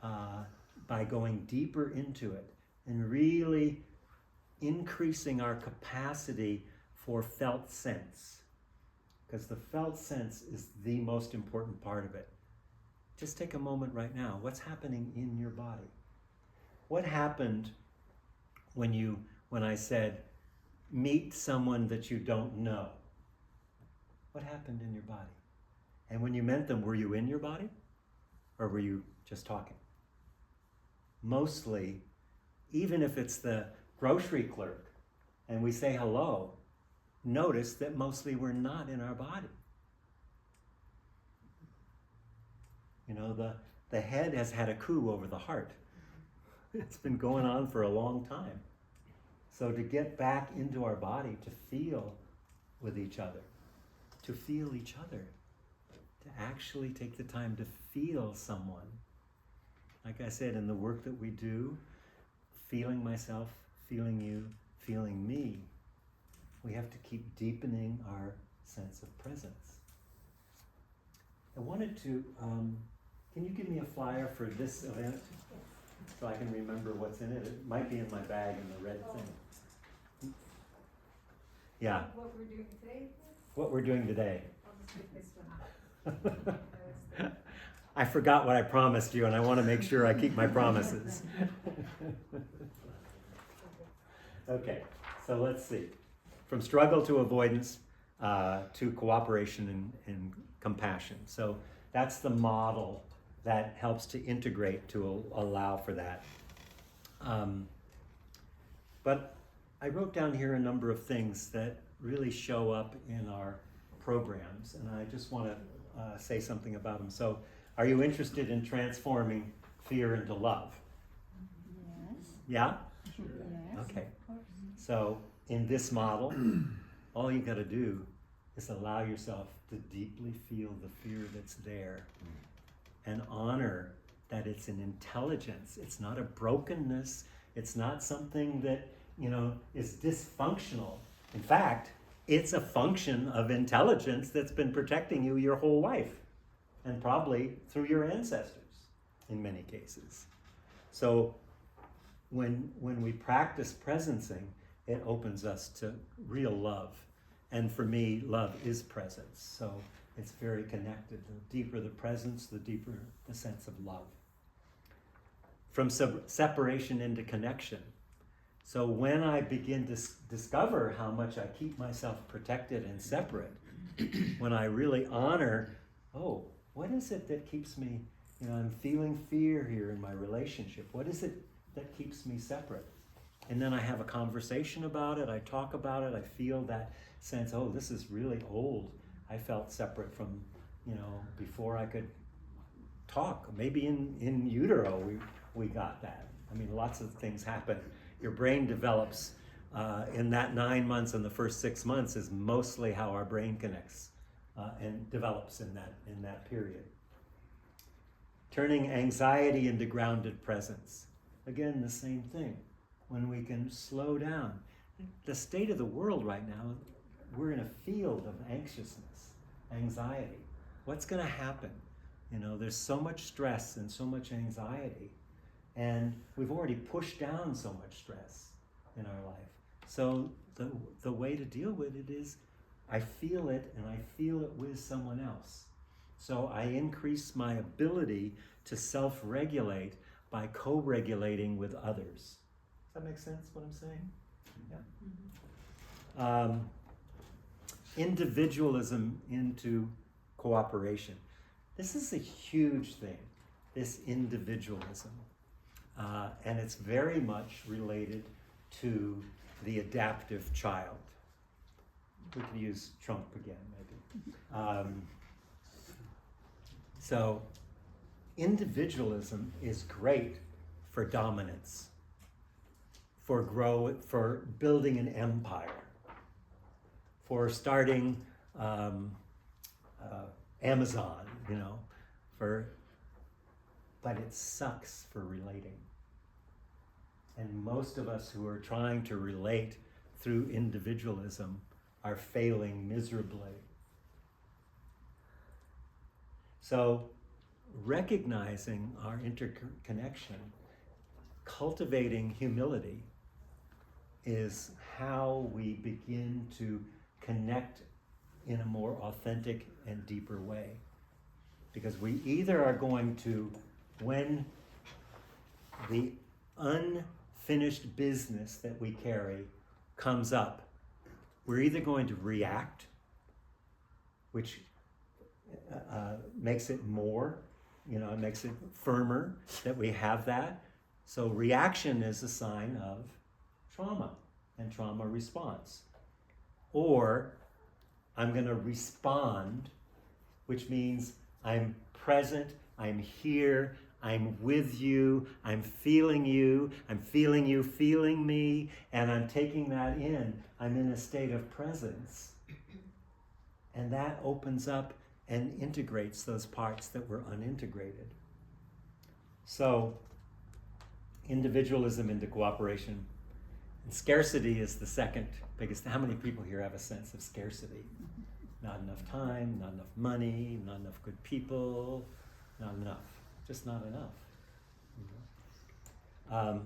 by going deeper into it and really increasing our capacity for felt sense. Because the felt sense is the most important part of it. Just take a moment right now. What's happening in your body? What happened when I said, meet someone that you don't know? What happened in your body? And when you met them, were you in your body? Or were you just talking? Mostly, even if it's the grocery clerk and we say hello, notice that mostly we're not in our body. You know, the head has had a coup over the heart. It's been going on for a long time. So to get back into our body, to feel with each other, to feel each other, to actually take the time to feel someone. Like I said, in the work that we do, feeling myself, feeling you, feeling me, we have to keep deepening our sense of presence. I wanted to, can you give me a flyer for this event? So I can remember what's in it. It might be in my bag in the red thing. Yeah. What we're doing today? What we're doing today. I'll just pick this one up. I forgot what I promised you, and I want to make sure I keep my promises. Okay, so let's see. From struggle to avoidance to cooperation and compassion. So that's the model that helps to integrate, to allow for that. But I wrote down here a number of things that really show up in our programs, and I just want to say something about them. So, are you interested in transforming fear into love? Yes. Yeah? Sure. Yes. Okay. Of course. So, in this model, all you got to do is allow yourself to deeply feel the fear that's there and honor that it's an intelligence. It's not a brokenness. It's not something that, is dysfunctional. In fact, it's a function of intelligence that's been protecting you your whole life, and probably through your ancestors in many cases. So when we practice presencing, it opens us to real love. And for me, love is presence. So it's very connected. The deeper the presence, the deeper the sense of love. From separation into connection. So when I begin to discover how much I keep myself protected and separate, when I really honor, what is it that keeps me, I'm feeling fear here in my relationship. What is it that keeps me separate? And then I have a conversation about it, I talk about it, I feel that sense, this is really old. I felt separate from, before I could talk. Maybe in utero we got that. I mean, lots of things happen. Your brain develops in that 9 months and the first 6 months is mostly how our brain connects and develops in that period. Turning anxiety into grounded presence. Again, the same thing. When we can slow down. The state of the world right now, we're in a field of anxiousness, anxiety. What's going to happen? There's so much stress and so much anxiety. And we've already pushed down so much stress in our life. So the way to deal with it is I feel it and I feel it with someone else. So I increase my ability to self-regulate by co-regulating with others. Does that make sense what I'm saying? Yeah. Individualism into cooperation. This is a huge thing, this individualism. And it's very much related to the adaptive child. We could use Trump again, maybe. So individualism is great for dominance, for building an empire, for starting Amazon, but it sucks for relating. And most of us who are trying to relate through individualism are failing miserably. So, recognizing our interconnection, cultivating humility, is how we begin to connect in a more authentic and deeper way. Because we either are going to, when the unfinished business that we carry comes up, we're either going to react, which makes it more, it makes it firmer that we have that. So reaction is a sign of trauma and trauma response. Or I'm going to respond, which means I'm present, I'm here, I'm with you, I'm feeling you feeling me, and I'm taking that in. I'm in a state of presence. And that opens up and integrates those parts that were unintegrated. So, individualism into cooperation. And scarcity is the second biggest. How many people here have a sense of scarcity? Not enough time, not enough money, not enough good people, not enough. Just not enough.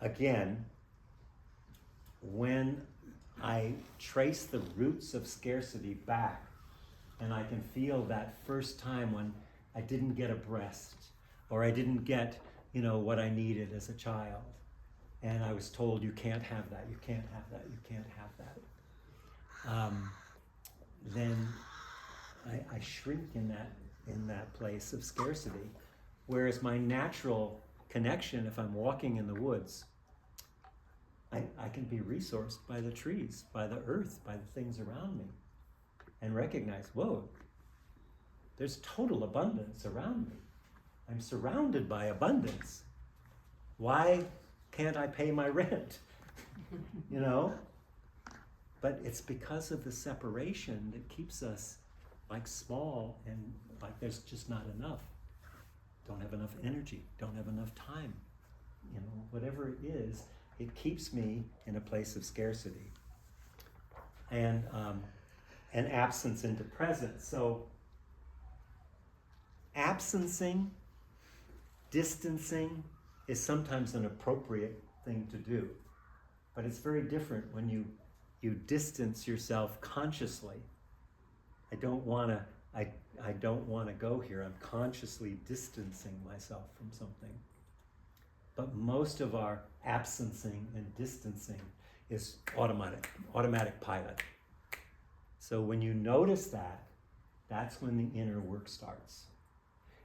Again, when I trace the roots of scarcity back, and I can feel that first time when I didn't get a breast, or I didn't get, what I needed as a child, and I was told, you can't have that, you can't have that, you can't have that. Then I shrink in that place of scarcity. Whereas my natural connection, if I'm walking in the woods, I can be resourced by the trees, by the earth, by the things around me, and recognize, whoa, there's total abundance around me. I'm surrounded by abundance. Why can't I pay my rent? But it's because of the separation that keeps us like small and like there's just not enough. Don't have enough energy, don't have enough time. Whatever it is, it keeps me in a place of scarcity. And absence into presence. So absencing, distancing is sometimes an appropriate thing to do. But it's very different when you distance yourself consciously. I don't want to go here. I'm consciously distancing myself from something. But most of our absencing and distancing is automatic pilot. So when you notice that, that's when the inner work starts.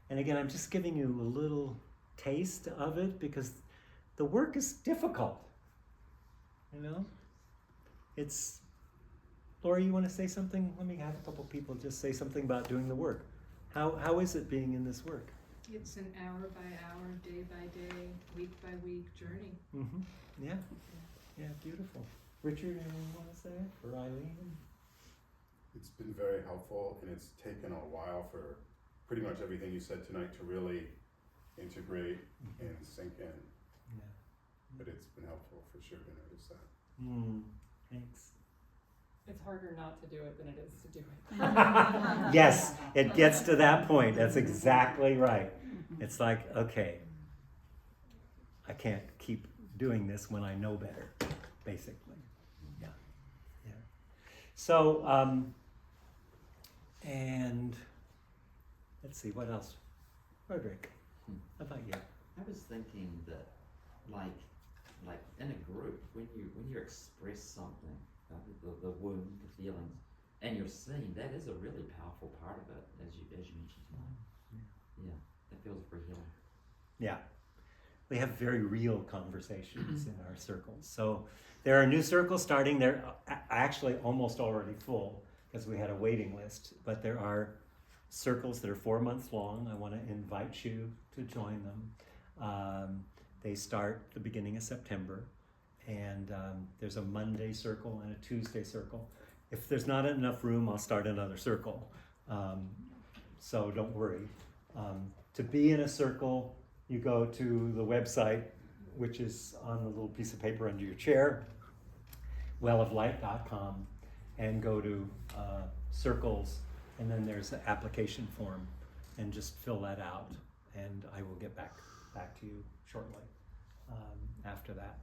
And again, I'm just giving you a little taste of it because the work is difficult. It's, Laura, you want to say something? Let me have a couple people just say something about doing the work. How is it being in this work? It's an hour by hour, day by day, week by week journey. Mm-hmm. Yeah, beautiful. Richard, anything you want to say for Eileen? It's been very helpful, and it's taken a while for pretty much everything you said tonight to really integrate and sink in. Yeah. But it's been helpful for sure to notice that. Thanks. It's harder not to do it than it is to do it. Yes, it gets to that point. That's exactly right. It's like, okay, I can't keep doing this when I know better, basically. Yeah. So, and let's see, what else? Roderick, how about you? I was thinking that, like in a group, when you express something, the wound, the feelings, and you're seen, that is a really powerful part of it, as you mentioned tonight. Yeah, that feels very healing. Yeah, we have very real conversations in our circles. So there are new circles starting. They're actually almost already full because we had a waiting list, but there are circles that are 4 months long. I want to invite you to join them. They start the beginning of September, and there's a Monday circle and a Tuesday circle. If there's not enough room, I'll start another circle. So don't worry. To be in a circle, you go to the website, which is on the little piece of paper under your chair. welloflight.com and go to circles, and then there's an application form, and just fill that out, and I will get back to you shortly after that.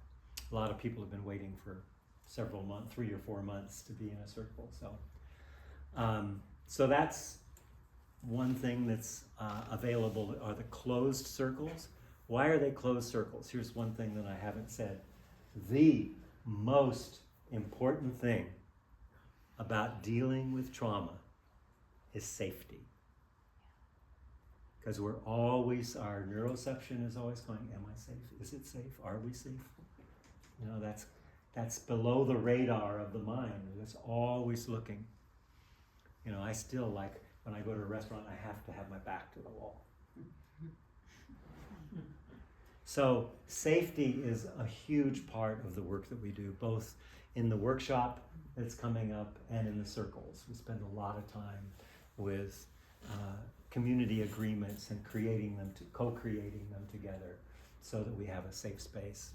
A lot of people have been waiting for several months, 3 or 4 months to be in a circle. So that's one thing that's available are the closed circles. Why are they closed circles? Here's one thing that I haven't said. The most important thing about dealing with trauma is safety. Because our neuroception is always going, am I safe? Is it safe? Are we safe? You know, that's below the radar of the mind. It's always looking. You know, I still like, when I go to a restaurant, I have to have my back to the wall. So safety is a huge part of the work that we do, both in the workshop that's coming up and in the circles. We spend a lot of time with community agreements and co-creating them together so that we have a safe space.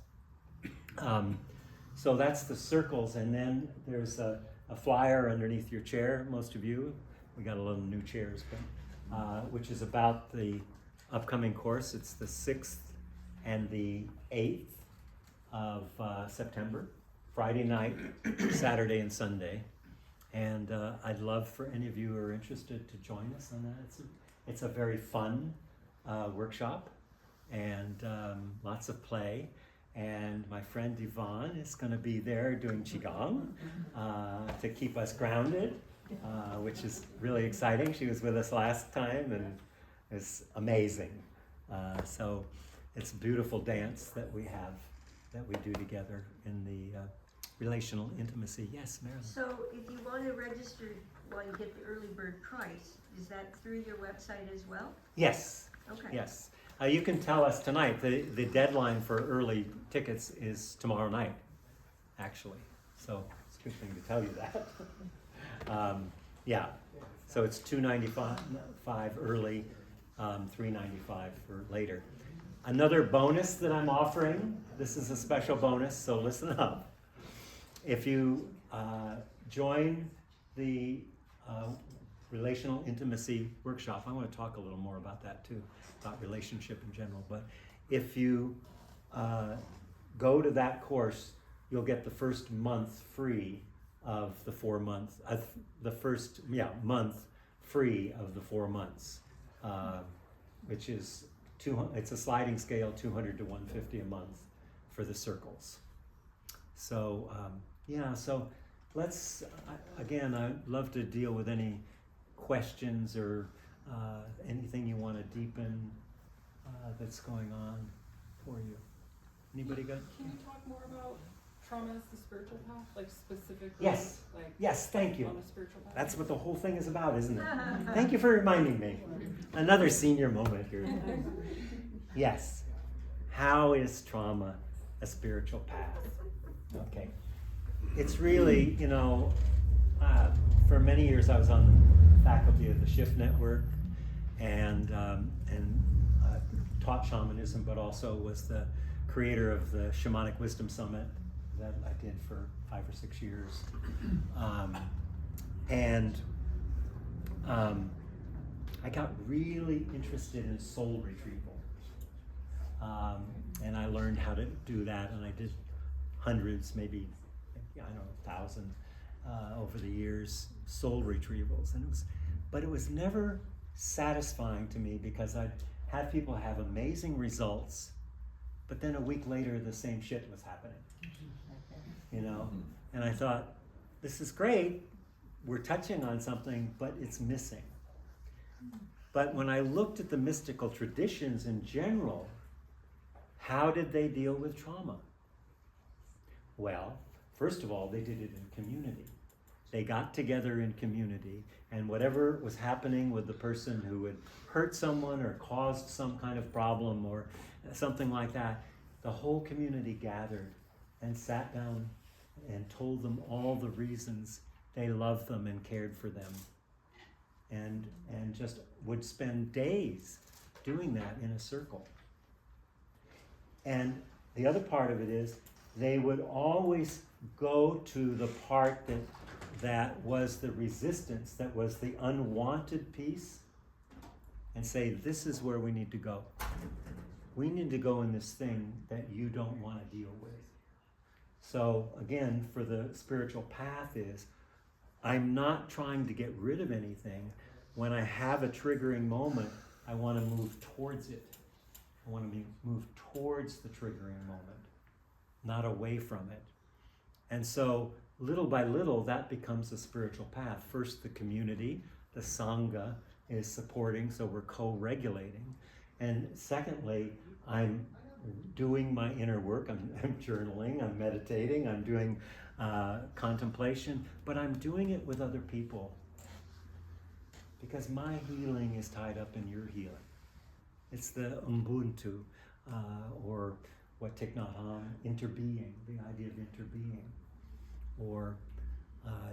So that's the circles, and then there's a flyer underneath your chair, most of you. We got a little new chairs, but, which is about the upcoming course. It's the 6th and the 8th of September, Friday night, Saturday and Sunday. And I'd love for any of you who are interested to join us on that. It's a very fun workshop, and lots of play. And my friend Yvonne is going to be there doing Qigong to keep us grounded, which is really exciting. She was with us last time, and it's amazing. So it's a beautiful dance that we have, that we do together in the relational intimacy. Yes, Marilyn? So if you want to register while you get the early bird price, is that through your website as well? Yes. Okay. Yes. You can tell us tonight. The deadline for early tickets is tomorrow night, actually. So it's a good thing to tell you that. Yeah. So it's $295 early, $395 for later. Another bonus that I'm offering, this is a special bonus, so listen up. If you join the relational intimacy workshop, I want to talk a little more about that too, about relationship in general, but if you go to that course, you'll get the first month free of the 4 months, the first month free of the 4 months, which is it's a sliding scale, 200 to 150 a month for the circles. So so let's, again, I'd love to deal with any questions or anything you want to deepen that's going on for you. Anybody got? Can you talk more about trauma as the spiritual path, like specifically? Yes. Like Yes, thank you. on the spiritual path. That's what the whole thing is about, isn't it? Thank you for reminding me. Another senior moment here. Yes. How is trauma a spiritual path? Okay. It's really, for many years I was on the faculty of the Shift Network and taught shamanism, but also was the creator of the Shamanic Wisdom Summit that I did for 5 or 6 years. I got really interested in soul retrieval. And I learned how to do that, and I did hundreds, maybe, 1,000 over the years, soul retrievals. But it was never satisfying to me because I'd have people have amazing results, but then a week later the same shit was happening. And I thought, this is great, we're touching on something, but it's missing. But when I looked at the mystical traditions in general, how did they deal with trauma? Well, first of all, they did it in community. They got together in community, and whatever was happening with the person who had hurt someone or caused some kind of problem or something like that, the whole community gathered and sat down and told them all the reasons they loved them and cared for them, and just would spend days doing that in a circle. And the other part of it is they would always go to the part that was the resistance, that was the unwanted piece, and say, this is where we need to go. We need to go in this thing that you don't want to deal with. So again, for the spiritual path is, I'm not trying to get rid of anything. When I have a triggering moment, I want to move towards it. I want to move towards the triggering moment, not away from it. And so little by little, that becomes a spiritual path. First, the community, the Sangha, is supporting, so we're co-regulating. And secondly, I'm doing my inner work. I'm journaling, I'm meditating, I'm doing contemplation, but I'm doing it with other people. Because my healing is tied up in your healing. It's the Ubuntu, or what Thich Nhat Hanh, interbeing, the idea of interbeing. Or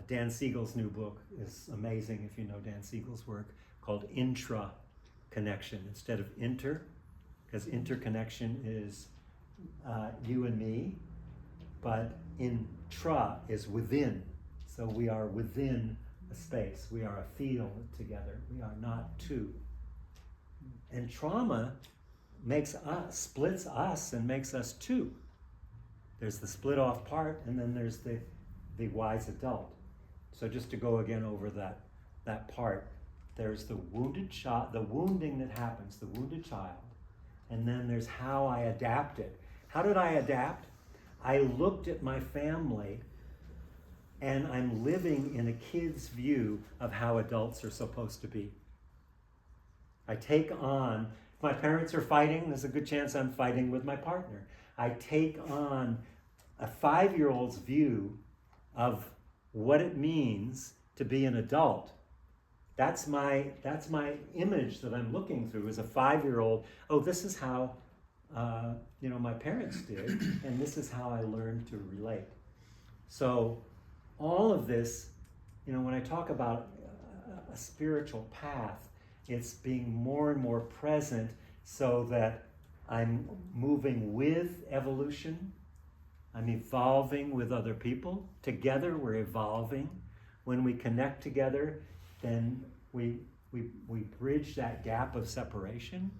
Dan Siegel's new book is amazing if you know Dan Siegel's work, called Intra-Connection instead of inter, because interconnection is you and me, but intra is within. So we are within a space. We are a field together. We are not two. And trauma makes us, splits us and makes us two. There's the split off part, and then there's the wise adult. So just to go again over that part, there's the wounded child, the wounding that happens, the wounded child, and then there's how I adapted. How did I adapt? I looked at my family, and I'm living in a kid's view of how adults are supposed to be. I take on, if my parents are fighting, there's a good chance I'm fighting with my partner. I take on a 5-year-old's view of what it means to be an adult. That's my image that I'm looking through as a 5-year-old. Oh, this is how my parents did, and this is how I learned to relate. So all of this, when I talk about a spiritual path, it's being more and more present so that I'm moving with evolution. I'm evolving with other people. Together we're evolving. When we connect together, then we bridge that gap of separation,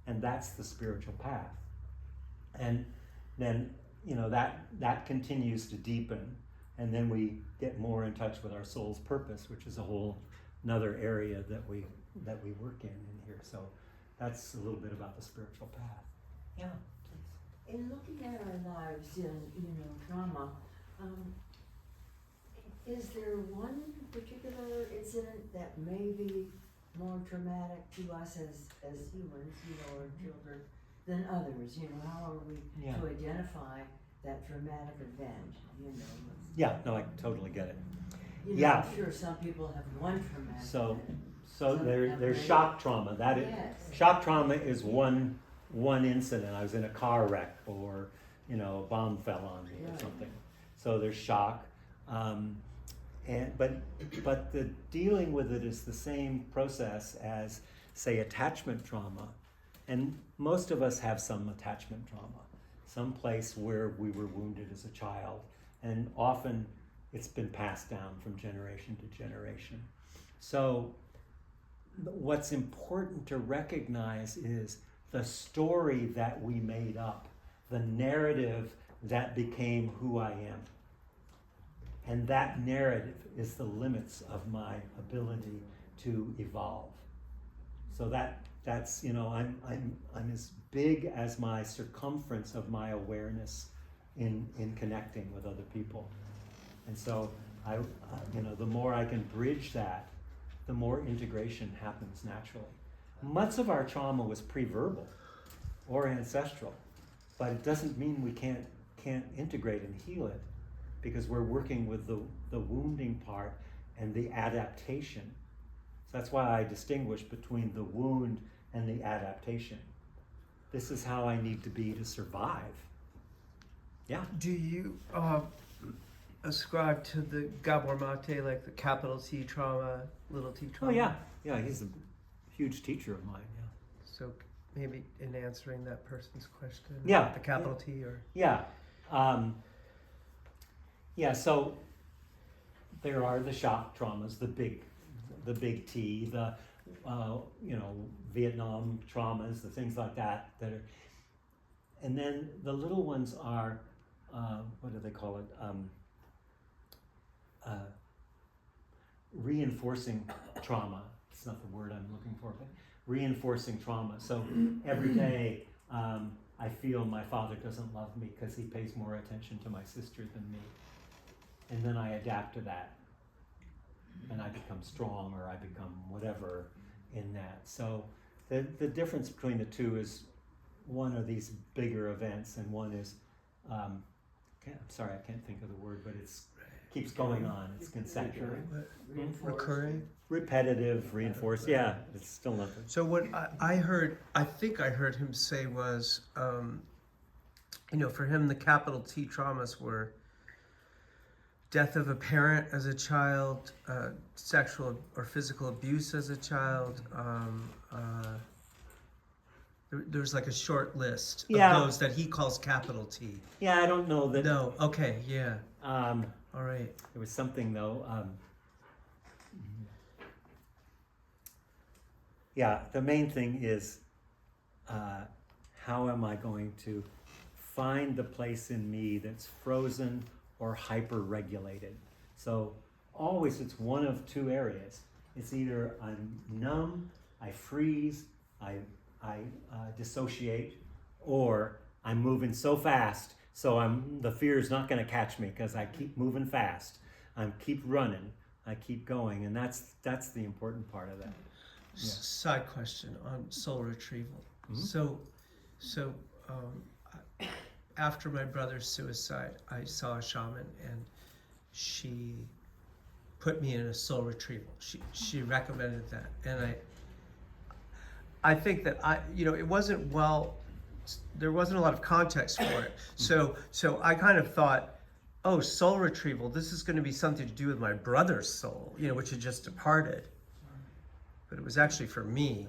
and that's the spiritual path. And then that continues to deepen, and then we get more in touch with our soul's purpose, which is a whole another area that we work in here. So that's a little bit about the spiritual path. Yeah. In looking at our lives in, trauma, is there one particular incident that may be more traumatic to us as humans, or children, than others? How are we to identify that traumatic event? Yeah, no, I totally get it. I'm sure some people have one traumatic event. So there's shock trauma. That is, yes. Shock trauma is one incident. I was in a car wreck, or a bomb fell on me or something. So there's shock, but the dealing with it is the same process as, say, attachment trauma, and most of us have some attachment trauma, some place where we were wounded as a child, and often it's been passed down from generation to generation. So what's important to recognize is the story that we made up, the narrative that became who I am. And that narrative is the limits of my ability to evolve. So that's I'm as big as my circumference of my awareness in connecting with other people. And so the more I can bridge that, the more integration happens naturally. Much of our trauma was pre-verbal or ancestral, but it doesn't mean we can't integrate and heal it, because we're working with the wounding part and the adaptation. So that's why I distinguish between the wound and the adaptation. This is how I need to be to survive. Yeah. Do you ascribe to the Gabor Mate, like the capital T trauma, little t trauma? Oh yeah, he's a huge teacher of mine. Yeah. So maybe in answering that person's question, Yeah. the capital T or yeah. Yeah, so there are the shock traumas, the big T, the Vietnam traumas, the things like that are, and then the little ones are, what do they call it? Reinforcing trauma. It's not the word I'm looking for, but reinforcing trauma. So every day I feel my father doesn't love me because he pays more attention to my sister than me. And then I adapt to that. And I become strong, or I become whatever in that. So the difference between the two is, one are these bigger events, and one is, I'm sorry, I can't think of the word, but it's keeps going on. It's consecutive. Recurring? Repetitive, reinforced. Yeah, it's still nothing. So what I heard, I think I heard him say was, for him, the capital T traumas were death of a parent as a child, sexual or physical abuse as a child. There's like a short list of those that he calls capital T. Yeah, I don't know that. No, okay, yeah. All right. There was something though. Yeah, the main thing is, how am I going to find the place in me that's frozen or hyper-regulated? So always it's one of two areas. It's either I'm numb, I freeze, I dissociate, or I'm moving so fast, so the fear is not going to catch me because I keep moving fast. I keep running, I keep going, and that's the important part of that. Yeah. Side question on soul retrieval. Mm-hmm. So after my brother's suicide, I saw a shaman, and she put me in a soul retrieval. She recommended that, and I think that it wasn't there wasn't a lot of context for it. So I kind of thought, oh, soul retrieval, this is going to be something to do with my brother's soul, which had just departed. But it was actually for me.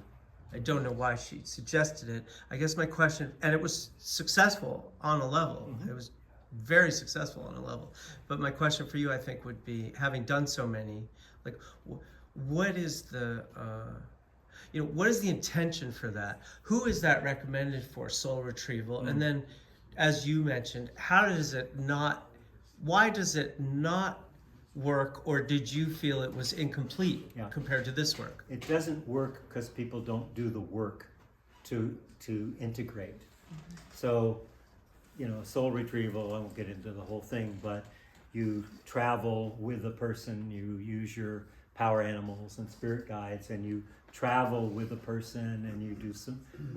I don't know why she suggested it. I guess my question, and it was successful on a level. Mm-hmm. It was very successful on a level. But my question for you, I think, would be, having done so many, like, what is the intention for that? Who is that recommended for, soul retrieval? Mm-hmm. And then, as you mentioned, why does it not work, or did you feel it was incomplete compared to this work? It doesn't work because people don't do the work to integrate. Mm-hmm. So, soul retrieval, I won't get into the whole thing, but you travel with a person, you use your power animals and spirit guides, and you travel with a person, and you do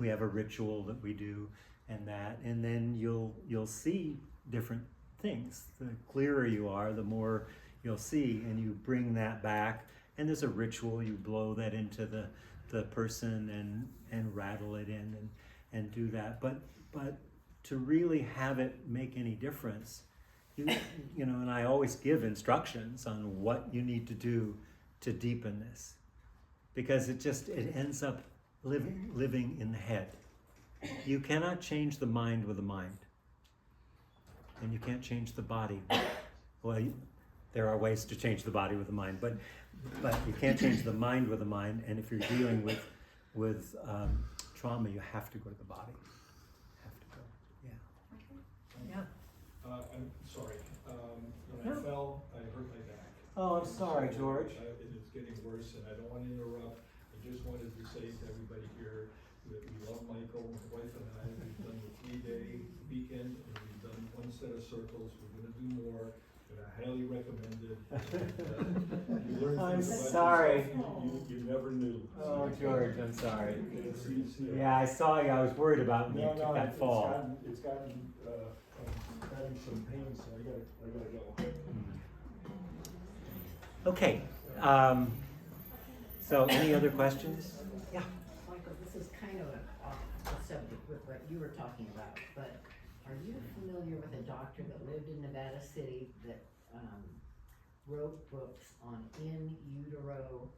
we have a ritual that we do, and then you'll see different things. The clearer you are, the more you'll see, and you bring that back, and there's a ritual. You blow that into the person and rattle it in and do that. But to really have it make any difference, and I always give instructions on what you need to do to deepen this, because it ends up living in the head. You cannot change the mind with the mind, and you can't change the body. Well, there are ways to change the body with the mind, but you can't change the mind with the mind. And if you're dealing with trauma, you have to go to the body. I'm sorry. When I fell, I hurt my back. Oh, I'm sorry, George. It is getting worse, and I don't want to interrupt. I just wanted to say to everybody here that we love Michael, my wife and I. We've done the 3-day weekend, and we've done one set of circles. We're going to do more, and I highly recommend it. And, you learn I'm things about sorry. yourself you never knew. Oh, George, I'm sorry. Yeah, I saw you. I was worried about when you took that fall. It's gotten having some pain, so I gotta go. Okay. So any other questions? Yeah. Michael, this is kind of off the subject with what you were talking about, but are you familiar with a doctor that lived in Nevada City that wrote books on in utero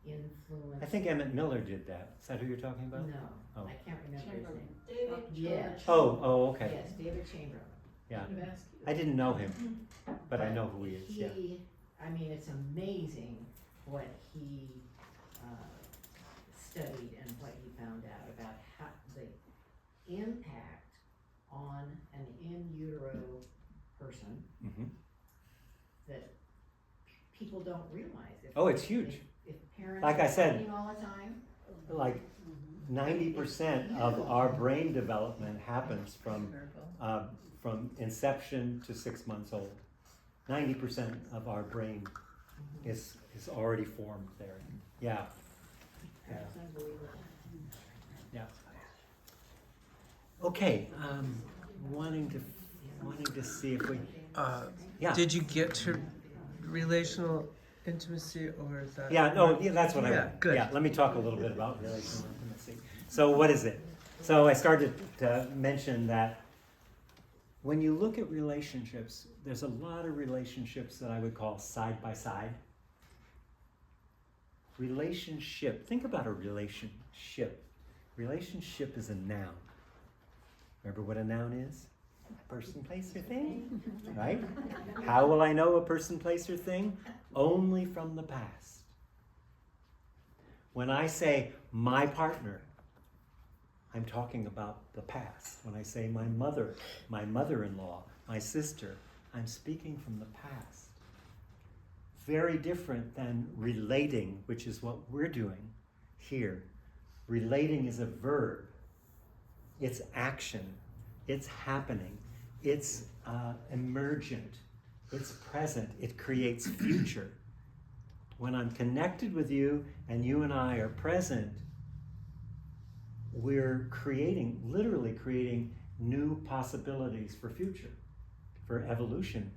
influence? I think Emmett Miller did that. Is that who you're talking about? No, Oh. I can't remember his name. David Yeah. Oh, okay. Yes, David Chamberlain. Yeah. Kind of ask you. I didn't know him, but I know who he is, yeah. I mean, it's amazing what he studied and what he found out about how the impact on an in utero person Mhm. that people don't realize. Oh, it's huge. If parents Like I are said, fighting all the time, Like 90% of our brain development happens from inception to 6 months old. 90% of our brain is already formed there. Yeah. Yeah. that's unbelievable. Yeah. Okay. Wanting to see if we. Yeah. Did you get to relational intimacy, or is that? Yeah, no, yeah, that's what I Yeah, want. good. Yeah, let me talk a little bit about relational intimacy. So what is it? So I started to mention that when you look at relationships, there's a lot of relationships that I would call side by side. Relationship, think about a relationship. Relationship is a noun. Remember what a noun is? Person, place, or thing, right? How will I know a person, place, or thing? Only from the past. When I say my partner, I'm talking about the past. When I say my mother, my mother-in-law, my sister, I'm speaking from the past. Very different than relating, which is what we're doing here. Relating is a verb. It's action. It's happening. It's emergent. It's present. It creates future. When I'm connected with you and you and I are present, we're creating, literally creating new possibilities for future, for evolution.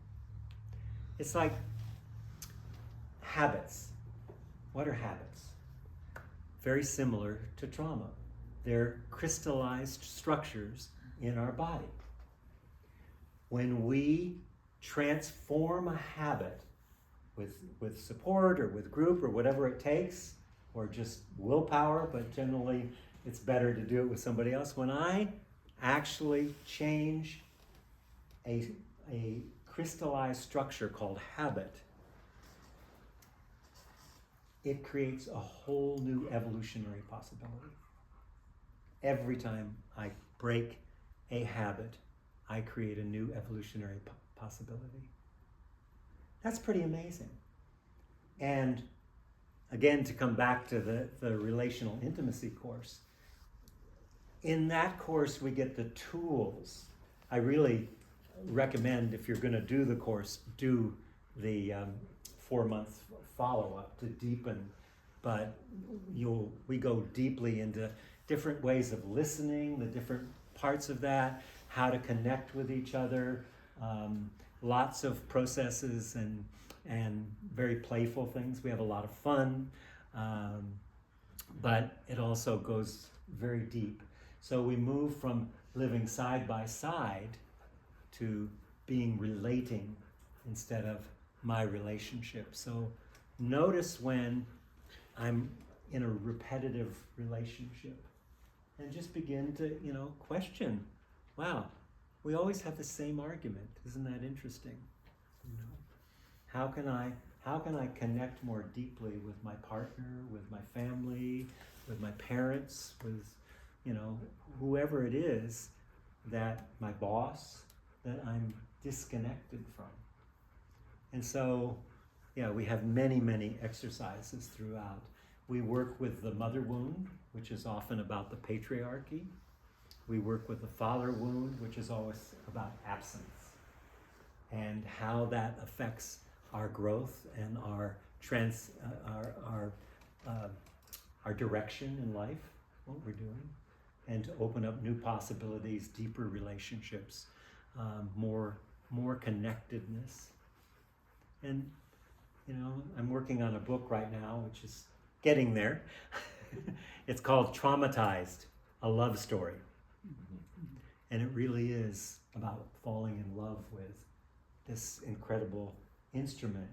It's like habits. What are habits? Very similar to trauma. They're crystallized structures in our body. When we transform a habit with support or with group or whatever it takes, or just willpower, but generally it's better to do it with somebody else. When I actually change a crystallized structure called habit, it creates a whole new evolutionary possibility. Every time I break a habit, I create a new evolutionary possibility. That's pretty amazing. And again, to come back to the relational intimacy course, in that course we get the tools. I really recommend, if you're going to do the course, do the 4-month follow-up to deepen, but we go deeply into different ways of listening, the different parts of that, how to connect with each other, lots of processes and very playful things. We have a lot of fun, but it also goes very deep. So we move from living side by side to being relating instead of my relationship. So notice when I'm in a repetitive relationship and just begin to, question, wow, we always have the same argument. Isn't that interesting? How can I connect more deeply with my partner, with my family, with my parents, with, whoever it is, that my boss, that I'm disconnected from. And so, we have many, many exercises throughout. We work with the mother wound, which is often about the patriarchy. We work with the father wound, which is always about absence, and how that affects our growth and our direction in life, what we're doing, and to open up new possibilities, deeper relationships, more connectedness. And I'm working on a book right now, which is getting there. It's called Traumatized, a Love Story. And it really is about falling in love with this incredible instrument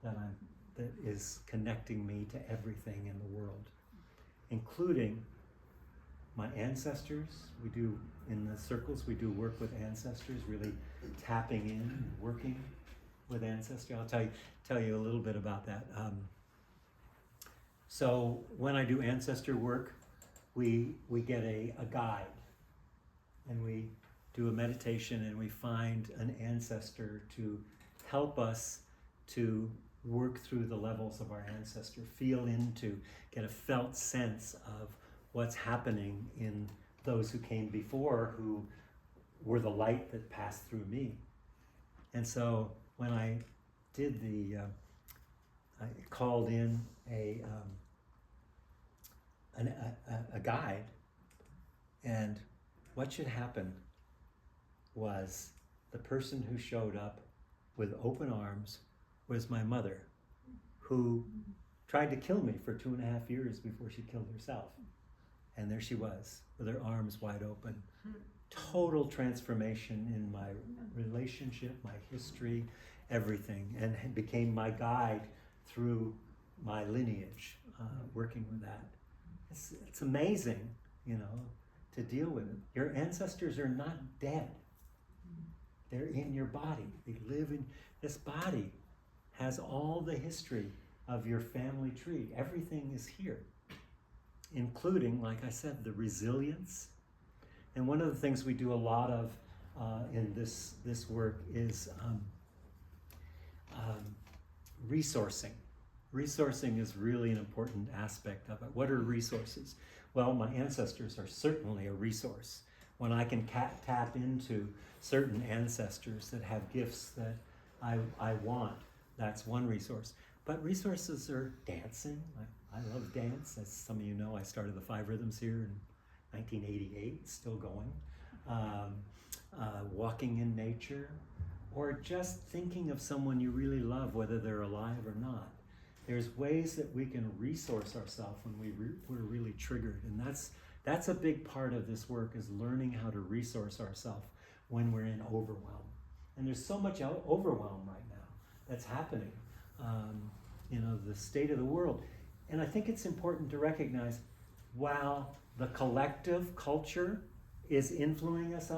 that is connecting me to everything in the world, including my ancestors. We do, in the circles, we do work with ancestors, really tapping in, working with ancestry. I'll tell you a little bit about that. So when I do ancestor work, we get a guide, and we do a meditation, and we find an ancestor to help us to work through the levels of our ancestor, feel into, get a felt sense of what's happening in those who came before, who were the light that passed through me. And so when I did I called in a guide, and what should happen was the person who showed up with open arms was my mother, who tried to kill me for 2.5 years before she killed herself. And there she was, with her arms wide open. Total transformation in my relationship, my history, everything, and it became my guide through my lineage, working with that. It's amazing, to deal with it. Your ancestors are not dead. They're in your body. They live in this body. Has all the history of your family tree. Everything is here, including, like I said, the resilience. And one of the things we do a lot of in this work is resourcing. Resourcing is really an important aspect of it. What are resources? Well, my ancestors are certainly a resource. When I can tap into certain ancestors that have gifts that I want, that's one resource. But resources are dancing. I love dance. As some of you know, I started the 5 Rhythms here in 1988, it's still going. Walking in nature, or just thinking of someone you really love, whether they're alive or not. There's ways that we can resource ourselves when we're really triggered, and that's a big part of this work, is learning how to resource ourselves when we're in overwhelm. And there's so much overwhelm right now that's happening, the state of the world. And I think it's important to recognize, while the collective culture is influencing us,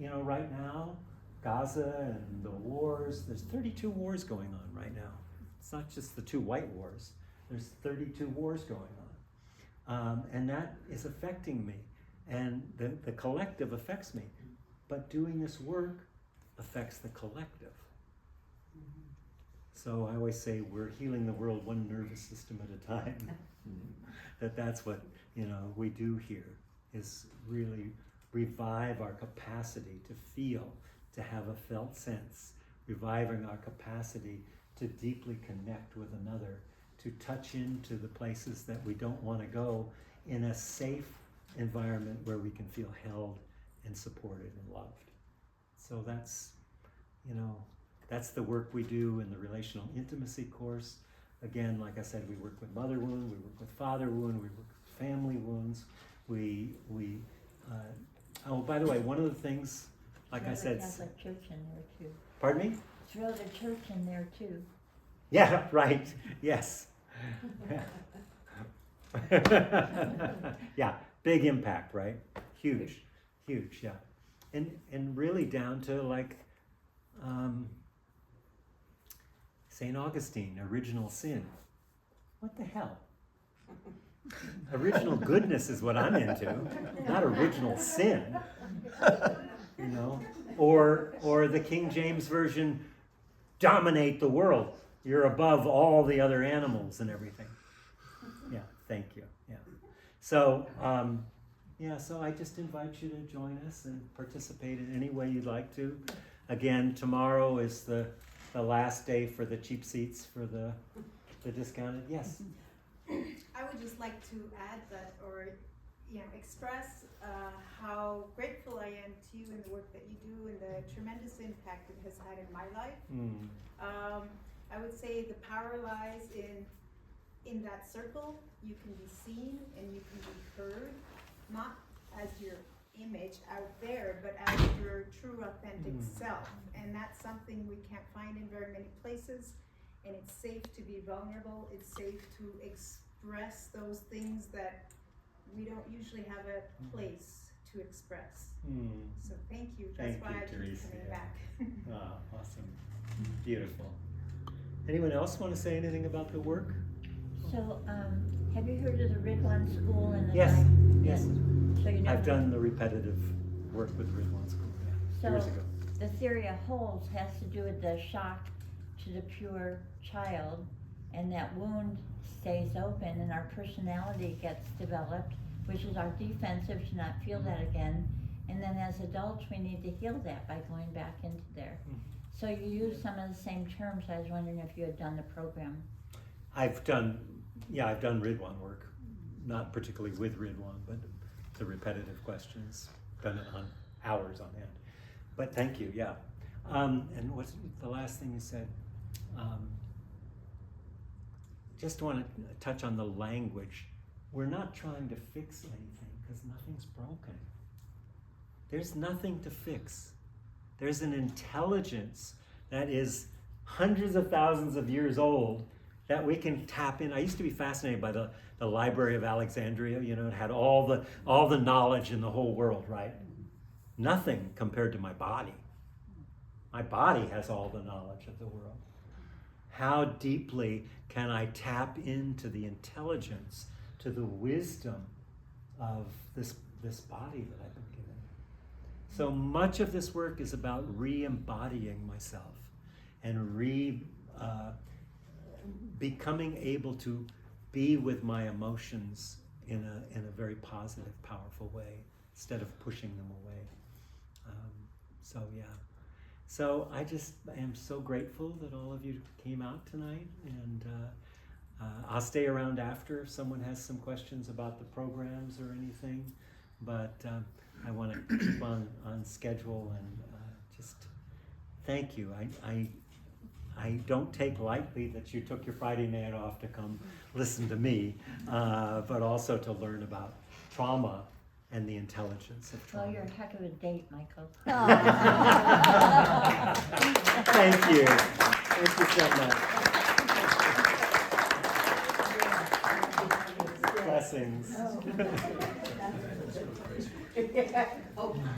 right now, Gaza and the wars, there's 32 wars going on right now. It's not just the 2 white wars, there's 32 wars going on. And that is affecting me, and the collective affects me. But doing this work affects the collective. So I always say we're healing the world one nervous system at a time. That's what we do here, is really revive our capacity to feel, to have a felt sense, reviving our capacity to deeply connect with another, to touch into the places that we don't want to go, in a safe environment where we can feel held and supported and loved. So that's the work we do in the Relational Intimacy course. Again, like I said, we work with mother wound, we work with father wound, we work with family wounds. By the way, one of the things, like I said... Catholic Church in there too. Pardon me? Throw the church in there too. Yeah, right, yes. Yeah, big impact, right? Huge, yeah. And really down to St. Augustine, original sin. What the hell? Original goodness is what I'm into, not original sin. Or the King James Version, dominate the world. You're above all the other animals and everything. Yeah, thank you. Yeah. So, so I just invite you to join us and participate in any way you'd like to. Again, tomorrow is the last day for the cheap seats for the discounted. Yes. I would just like to add that, or express how grateful I am to you and the work that you do and the tremendous impact it has had in my life. I would say the power lies in that circle. You can be seen and you can be heard, not as your image out there, but as your true authentic self. And that's something we can't find in very many places. And it's safe to be vulnerable. It's safe to express those things that we don't usually have a place to express. Hmm. So thank you, that's Thank why you, I keep Teresa, coming yeah. back. Ah, awesome. Beautiful. Anyone else want to say anything about the work? So, have you heard of the Ridwan School in the Yes, night? yes. So you know. I've done the repetitive work with Ridwan School, yeah, years So, ago. the theory of holds has to do with the shock to the pure child, and that wound stays open and our personality gets developed, which is our defensive to not feel that again. And then as adults, we need to heal that by going back into there. So you use some of the same terms. I was wondering if you had done the program. I've done Ridwan work, not particularly with Ridwan, but the repetitive questions, done it on hours on end. But thank you, yeah. And what's the last thing you said? Just want to touch on the language. We're not trying to fix anything because nothing's broken. There's nothing to fix. There's an intelligence that is hundreds of thousands of years old that we can tap in. I used to be fascinated by the Library of Alexandria. You know, it had all the knowledge in the whole world, right? Nothing compared to my body. My body has all the knowledge of the world. How deeply can I tap into the intelligence, to the wisdom of this body that I've been given? So much of this work is about re-embodying myself and becoming able to be with my emotions in a very positive, powerful way instead of pushing them away. So yeah. So I just am so grateful that all of you came out tonight, and I'll stay around after if someone has some questions about the programs or anything, but I want to keep on schedule and just thank you. I don't take lightly that you took your Friday night off to come listen to me, but also to learn about trauma and the intelligence of trauma. Well, you're a heck of a date, Michael. Thank you. Thank you so much. Blessings.